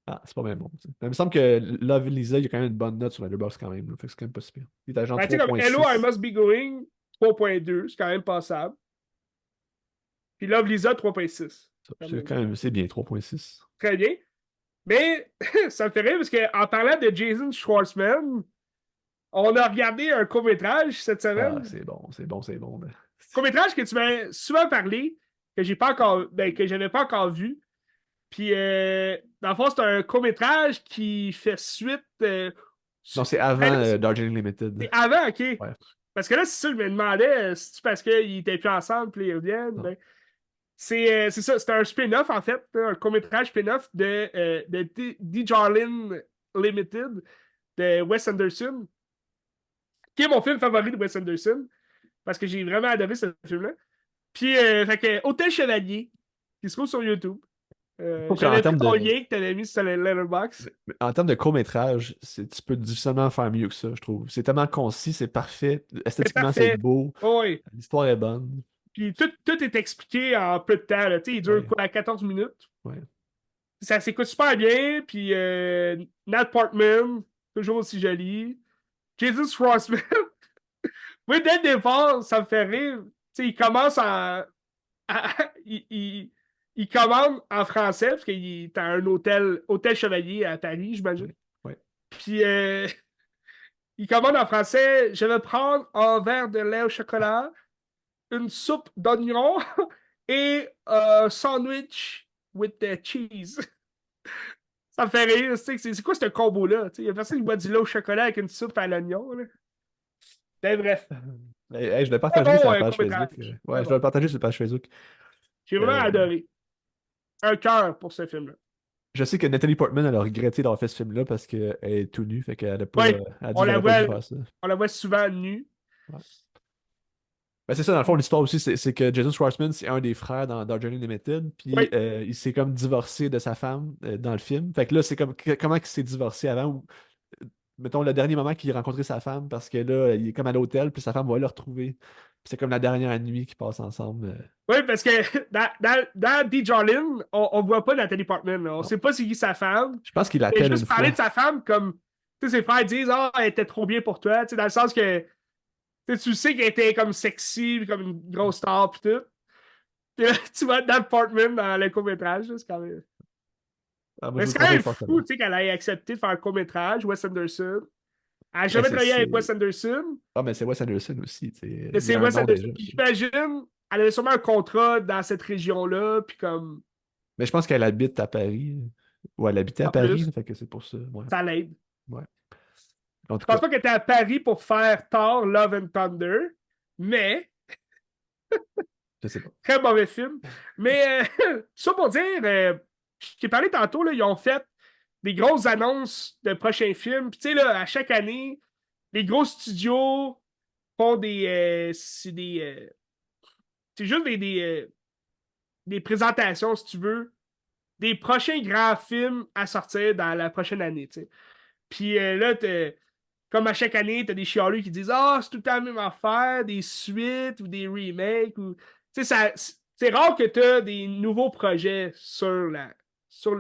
Ah, c'est pas bien bon. Ça. Mais il me semble que Love Lisa, il y a quand même une bonne note sur Letterboxd quand même. Là. Fait que c'est quand même pas si pire. Il est à genre Ben, tu sais, comme Hello, I 3.6. Must Be Going, 3.2, c'est quand même passable. Puis Love Lisa, 3.6. C'est quand même, c'est bien, 3.6. Très bien. Mais ça me fait rire parce qu'en parlant de Jason Schwartzman, on a regardé un court-métrage cette Ah, semaine. c'est bon, c'est bon, c'est bon. Là. Court-métrage que tu m'as souvent parlé, que j'ai pas encore, ben, que j'avais pas encore vu. Puis, dans le fond, c'est un court-métrage qui fait suite. Non, c'est Ben avant là, Darjeeling Limited. c'est avant, OK. Ouais. Parce que là, c'est ça, je me demandais si c'est parce qu'ils étaient plus ensemble, puis ils reviennent. Non. Ben, c'est ça, c'est un spin-off, en fait, un court-métrage spin-off de Darjeeling Limited de Wes Anderson, qui est mon film favori de Wes Anderson, parce que j'ai vraiment adoré ce film-là. Puis, fait que, Hôtel Chevalier, qui se trouve sur YouTube. Je trouve qu'en J'avais pris termes ton de, lien que t'avais mis sur le Letterboxd. en termes de court-métrage, tu peux difficilement faire mieux que ça, je trouve. C'est tellement concis, c'est parfait. C'est Esthétiquement, c'est parfait. beau. Oh, oui. L'histoire est bonne. Puis tout est expliqué en peu de temps. Là. Il dure Ouais, quoi, 14 minutes. ouais. Ça s'écoute super bien. Puis Nat Portman, toujours aussi joli. Jesus Schwartzman. Oui, dès le départ, ça me fait rire. Il commence il commande en français, parce qu'il est à un hôtel Chevalier à Paris, j'imagine. Ouais, ouais. Puis il commande en français: je vais prendre un verre de lait au chocolat, une soupe d'oignon et un sandwich with the cheese. Ça me fait rire. C'est quoi ce combo-là? Il y a personne qui boit du lait au chocolat avec une soupe à l'oignon. Là. Ben, bref. Hey, je l'ai Très partagé sur bon la page Facebook. court-métrage. Ouais, Très je dois bon. le partager sur la page Facebook. J'ai vraiment Euh, adoré. Un cœur pour ce film-là. je sais que Nathalie Portman, elle a regretté d'avoir fait ce film-là parce qu'elle est tout nue. Fait qu'elle a pas. Oui, Elle a dit on qu'elle la aurait pas dû voit, faire ça. on la voit souvent nue. Ouais. Ben, c'est ça, dans le fond, l'histoire aussi, c'est que Jason Schwartzman, c'est un des frères dans Darjeeling Limited, puis Oui, il s'est comme divorcé de sa femme dans le film. Fait que là, c'est comme comment il s'est divorcé avant, ou mettons le dernier moment qu'il a rencontré sa femme, parce que là, il est comme à l'hôtel, puis sa femme va le retrouver. Puis c'est comme la dernière nuit qu'ils passent ensemble. oui, parce que dans The Jolin, on voit pas Nathalie Portman. Là. On Non. sait pas c'est qui sa femme. Je pense qu'il Il a l'appelle une juste parlé fois. de sa femme comme. Tu sais, ses frères disent: ah, elle était trop bien pour toi. Tu sais, dans le sens que tu sais qu'elle était comme sexy, comme une grosse star, pis tout. Puis là, tu vois Dan Portman dans le court-métrage. C'est quand même. Ah, moi, Mais je vous c'est le quand conseille même fortement. fou, tu sais, qu'elle ait accepté de faire un court-métrage, Wes Anderson. Elle n'a Ben, jamais travaillé avec Wes Anderson. Ah, mais c'est Wes Anderson aussi. Mais Il c'est a un Wes nom Anderson. déjà. Puis j'imagine, elle avait sûrement un contrat dans cette région-là, puis comme, Mais je pense qu'elle habite à Paris. Ou elle habitait à en Paris, plus, là, fait que c'est pour ça. Ouais. ça l'aide. Ouais. En Je tout pense cas, pas qu'elle était à Paris pour faire Thor, Love and Thunder, mais je sais pas. très mauvais film. Mais ça pour dire, je t'ai parlé tantôt, là, ils ont fait des grosses annonces de prochains films. Puis tu sais, là, à chaque année, les gros studios font c'est juste des présentations, si tu veux, des prochains grands films à sortir dans la prochaine année. Tu sais. Puis là, comme à chaque année, t'as des chialeux qui disent: ah, c'est tout le temps la même affaire, des suites ou des remakes. Ou... Tu sais, c'est rare que t'as des nouveaux projets sur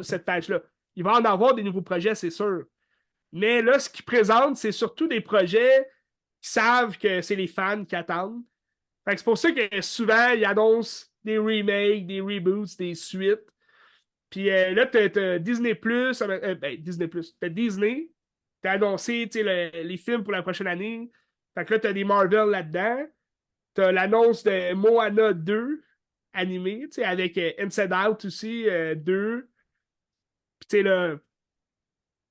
cette page-là. Il va en avoir des nouveaux projets, c'est sûr. Mais là, ce qu'ils présentent, c'est surtout des projets qui savent que c'est les fans qui attendent. Fait que c'est pour ça que souvent, ils annoncent des remakes, des reboots, des suites. Puis là, t'as Disney Plus, ben, Disney Plus, t'as Disney, t'as annoncé les films pour la prochaine année. Fait que là, t'as des Marvel là-dedans. T'as l'annonce de Moana 2 animé, avec Inside Out aussi, 2. Puis tu sais, là,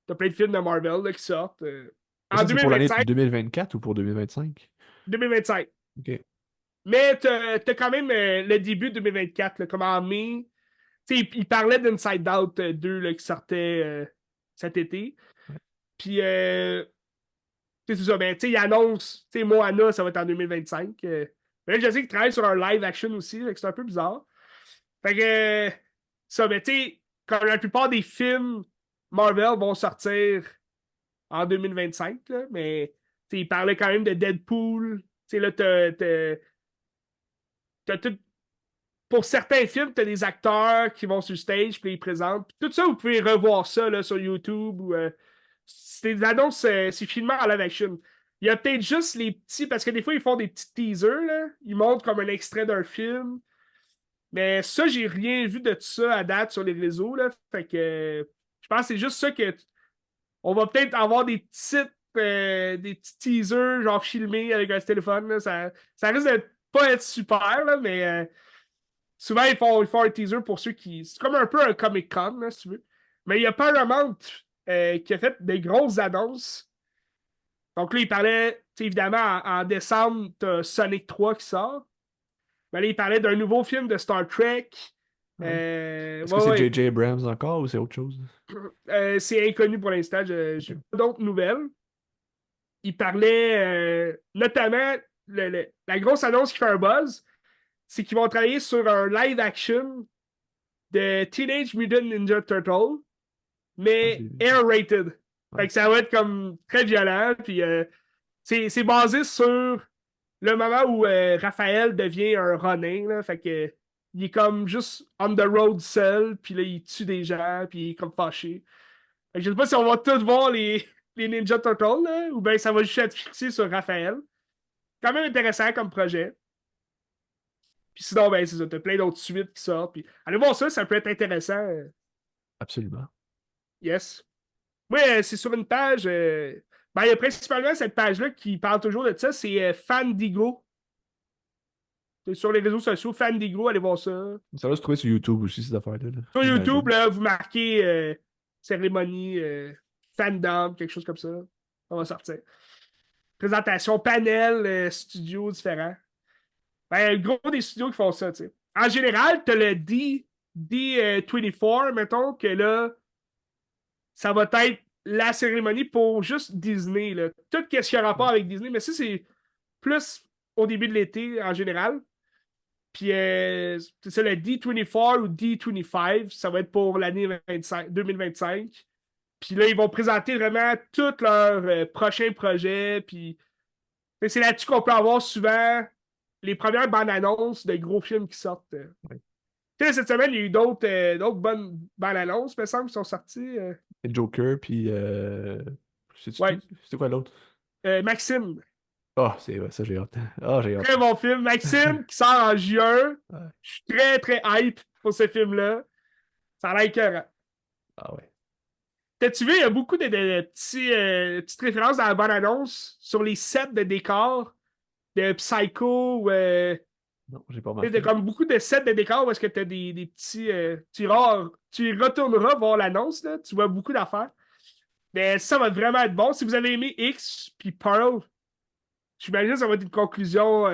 t'as plein de films de Marvel là, qui sortent. Mais En ça, c'est pour l'année 2025, 2024 ou pour 2025? 2025. OK. Mais t'as quand même le début de 2024, là, comme en mai. Il parlait d'Inside Out 2 là, qui sortait cet été. Ouais. Puis, c'est ça. Ben, il annonce, Moana, ça va être en 2025. Mais là, je sais qu'il travaille sur un live action aussi, c'est un peu bizarre. Fait que, ça, ben, comme la plupart des films Marvel vont sortir en 2025, là, mais il parlait quand même de Deadpool. Là, t'as tout. pour certains films, t'as des acteurs qui vont sur le stage, puis ils présentent. Puis tout ça, vous pouvez revoir ça là, sur YouTube. Ou, c'est des annonces, c'est filmé en live action. Il y a peut-être juste les petits, parce que des fois, ils font des petits teasers. Là. Ils montrent comme un extrait d'un film. Mais ça, j'ai rien vu de tout ça à date sur les réseaux. Là. Fait que je pense que c'est juste ça que on va peut-être avoir des petits teasers, genre filmés avec un téléphone. Là. Ça risque de pas être super, là, mais souvent ils font un teaser pour ceux qui. C'est comme un peu un Comic-Con, là, si tu veux. Mais il y a Paramount qui a fait des grosses annonces. Donc là, il parlait, évidemment, en décembre, t'as Sonic 3 qui sort. Mais là, il parlait d'un nouveau film de Star Trek. Ah oui. Est-ce que Ouais, c'est ouais. J.J. Abrams encore ou c'est autre chose? C'est inconnu pour l'instant. Je Ok. n'ai pas d'autres nouvelles. Il parlait notamment, la grosse annonce qui fait un buzz, c'est qu'ils vont travailler sur un live action de Teenage Mutant Ninja Turtle, Ah, je mais l'ai vu. R-rated. Ouais. Fait que ça va être comme très violent. Puis c'est basé sur le moment où Raphaël devient un Ronin. Là, fait que il est comme juste on the road seul, puis là, il tue des gens, puis il est comme fâché. Fait que je sais pas si on va tous voir les Ninja Turtles, là, ou bien ça va juste être fixé sur Raphaël. Quand même intéressant comme projet. Puis sinon, ben, c'est ça, t'as plein d'autres suites qui sortent. Puis allez voir ça, ça peut être intéressant. Absolument. Yes. Oui, c'est sur une page. Ben, il y a principalement cette page-là qui parle toujours de ça, c'est Fandigo. C'est sur les réseaux sociaux, Fandigo, allez voir ça. Ça va se trouver sur YouTube aussi, ces affaires-là, là, Sur YouTube, j'imagine. là, vous marquez cérémonie, fandom, quelque chose comme ça. Ça va sortir. Présentation, panel, studio différents. Ben, le gros des studios qui font ça, tu sais. En général, t'as le D24, mettons, que là, ça va être la cérémonie pour juste Disney, là. Tout ce qui a rapport Ouais. avec Disney, mais ça, c'est plus au début de l'été, en général. Puis, c'est ça, le D24 ou D25, ça va être pour l'année 2025. Puis là, ils vont présenter vraiment tous leurs prochains projets. Puis, c'est là-dessus qu'on peut avoir souvent les premières bandes annonces de gros films qui sortent. Ouais. Tu sais, cette semaine, il y a eu d'autres bonnes bandes annonces, me semble, qui sont sorties. Et Joker, puis c'est Ouais. tout? C'est quoi l'autre? Maxime. Ah, c'est ouais, ça, j'ai hâte. Ah, j'ai hâte. Très bon film. Maxime, qui sort en juin. Ouais. Je suis très, très hype pour ce film-là. Ça a l'air écœurant. Ah ouais. T'as-tu vu, il y a beaucoup de petites références dans la bande-annonce sur les sets de décors de Psycho. Non, j'ai pas T'as remarqué. comme beaucoup de sets de décors où est-ce que t'as des petits. Tu retourneras voir l'annonce, là. Tu vois beaucoup d'affaires. Mais ça va vraiment être bon. Si vous avez aimé X puis Pearl, j'imagine que ça va être une conclusion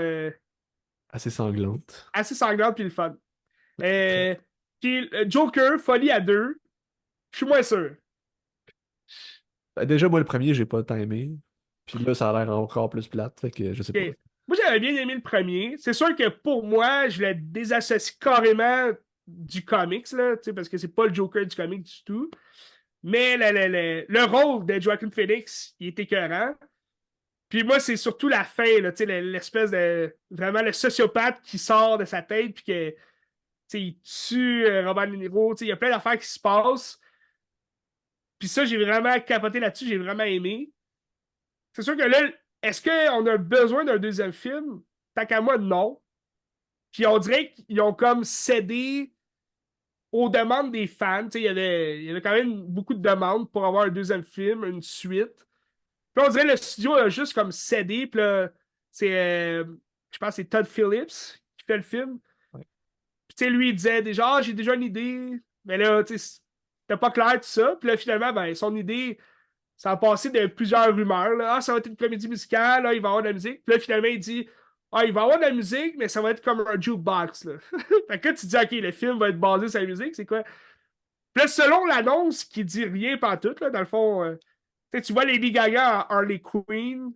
Assez sanglante. assez sanglante puis le fun. Très. Euh, puis Joker, Folie à deux, je suis moins sûr. Déjà, moi, le premier, j'ai pas tant aimé. Puis là, ça a l'air encore plus plate, fait que je sais pas. Ok. Moi, j'avais bien aimé le premier. C'est sûr que pour moi, je le désassocie carrément du comics, là, parce que c'est pas le Joker du comic du tout. Mais le rôle de Joaquin Phoenix, il est écœurant. Puis moi, c'est surtout la fin, là, l'espèce de. Vraiment le sociopathe qui sort de sa tête, puis que. Il tue Robert De Niro. Il y a plein d'affaires qui se passent. Puis ça, j'ai vraiment capoté là-dessus. J'ai vraiment aimé. C'est sûr que là, est-ce qu'on a besoin d'un deuxième film? Tant qu'à moi, non. Puis on dirait qu'ils ont comme cédé aux demandes des fans. Il y avait quand même beaucoup de demandes pour avoir un deuxième film, une suite. Puis on dirait que le studio a juste comme cédé. Puis là, je pense que c'est Todd Phillips qui fait le film. Ouais. Puis tu sais, lui, il disait déjà, ah, j'ai déjà une idée. Mais là, tu sais, c'était pas clair tout ça. Puis là, finalement, ben, son idée, ça a passé de plusieurs rumeurs. Là. Ah, ça va être une comédie musicale, là, il va y avoir de la musique. Puis là, finalement, il dit, ah, il va y avoir de la musique, mais ça va être comme un jukebox. Là. Fait que là, tu dis, OK, le film va être basé sur la musique, c'est quoi? Puis là, selon l'annonce qui dit rien pantoute, là, dans le fond, tu vois Lady Gaga en Harley Quinn,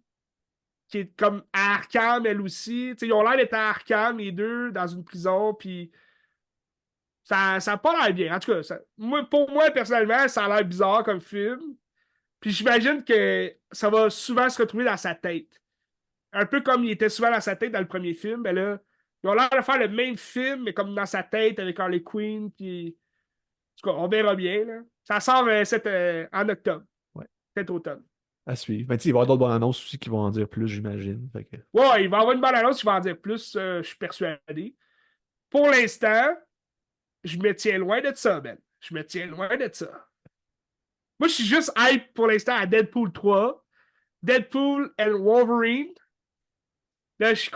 qui est comme à Arkham, elle aussi. Ils ont l'air d'être à Arkham, les deux, dans une prison, puis ça a pas l'air bien. En tout cas, pour moi, personnellement, ça a l'air bizarre comme film. Puis j'imagine que ça va souvent se retrouver dans sa tête. Un peu comme il était souvent dans sa tête dans le premier film, ben là, Ils ont l'air de faire le même film, mais comme dans sa tête avec Harley Quinn. Puis, en tout cas, on verra bien. Là. Ça sort en octobre, Ouais, cet automne. à suivre. Ben, tu sais, il va y avoir d'autres bonnes annonces aussi qui vont en dire plus, j'imagine. Fait que... Ouais, il va y avoir une bonne annonce, il va en dire plus, je suis persuadé. Pour l'instant, je me tiens loin de ça, Ben. Je me tiens loin de ça. Moi, je suis juste hype pour l'instant à Deadpool 3. Deadpool and Wolverine. Là, je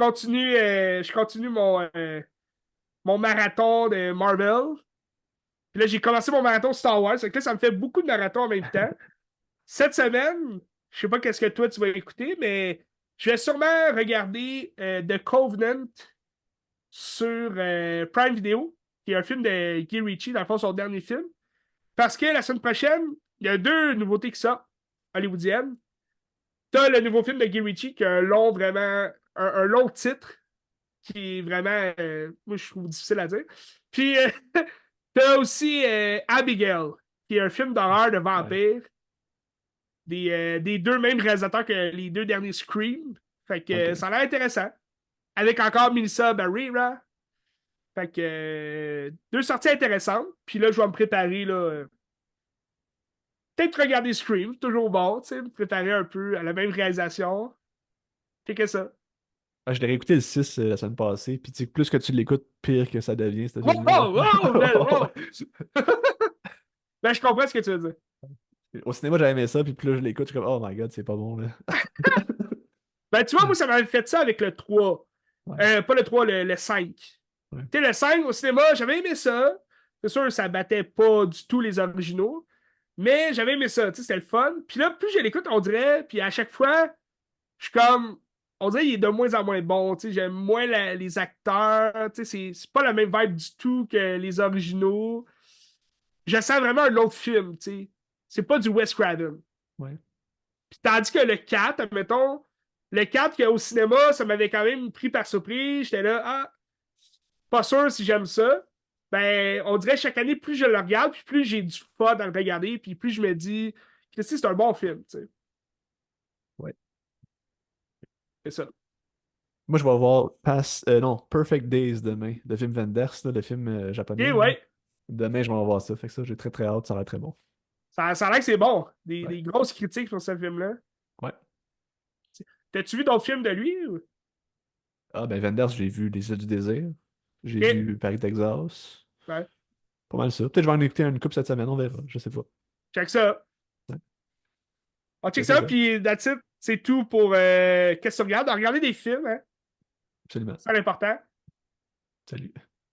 continue mon marathon de Marvel. Puis là, j'ai commencé mon marathon Star Wars. Donc là, ça me fait beaucoup de marathons en même temps. Cette semaine, je sais pas qu'est-ce que toi tu vas écouter, mais je vais sûrement regarder The Covenant sur Prime Video, qui est un film de Guy Ritchie, dans le fond, son dernier film. Parce que la semaine prochaine, il y a deux nouveautés qui sortent, hollywoodiennes. T'as le nouveau film de Guy Ritchie qui a un long, vraiment, un long titre, qui est vraiment, moi, je trouve difficile à dire. Puis, t'as aussi Abigail, qui est un film d'horreur de Ouais. vampire, des deux mêmes réalisateurs que les deux derniers Scream. Fait que OK. ça a l'air intéressant. Avec encore Melissa Barrera. Fait que deux sorties intéressantes. Puis là, je vais me préparer là. Peut-être regarder Scream, toujours bon, tu sais, me préparer un peu à la même réalisation. Fait que ça. Ah, je l'ai réécouté le 6 la semaine passée, puis tu sais, plus que tu l'écoutes, pire que ça devient, ce Wow, film-là. wow, wow, ben, Ouais. wow. Ben, je comprends ce que tu veux dire. Au cinéma, j'avais aimé ça, puis plus là, je l'écoute, je suis comme, oh my god, c'est pas bon, là. Ben, tu vois, moi, ça m'avait fait ça avec le 3. Ouais, Pas le 3, le 5. ouais. Tu sais, le 5 au cinéma, j'avais aimé ça. C'est sûr, ça battait pas du tout les originaux. Mais j'avais aimé ça, tu sais, c'était le fun. Puis là, plus je l'écoute, on dirait, puis à chaque fois, je suis comme. On dirait qu'il est de moins en moins bon, tu sais, j'aime moins les acteurs, tu sais, c'est pas la même vibe du tout que les originaux. Je sens vraiment un autre film, tu sais. C'est pas du Wes Craven. Ouais. Puis tandis que le 4, admettons, le 4 au cinéma, ça m'avait quand même pris par surprise. J'étais là, ah, pas sûr si j'aime ça. Ben, on dirait chaque année, plus je le regarde, puis plus j'ai du fun à le regarder, puis plus je me dis, Christy, c'est un bon film, tu sais. Ouais. C'est ça. Moi, je vais voir non, Perfect Days demain, de film Wenders, là, le film japonais. Et Là. ouais, Demain, je vais voir ça. Fait que ça, j'ai très très hâte, ça va être très bon. ça a l'air que c'est bon. Des, Ouais. des grosses critiques sur ce film-là. Ouais. T'as-tu vu d'autres films de lui? Ou... Ah, ben Wenders, j'ai vu Les Îles du Désir. J'ai Ok, vu Paris, Texas. ouais. Pas mal ça. Peut-être que je vais en écouter une couple cette semaine, on verra. Je sais pas. Check ça. Ouais. On check Ok, c'est ça, ça. puis that's it. C'est tout pour qu'est-ce que tu regardes. Regarder des films, hein. Absolument. C'est l'important. Salut.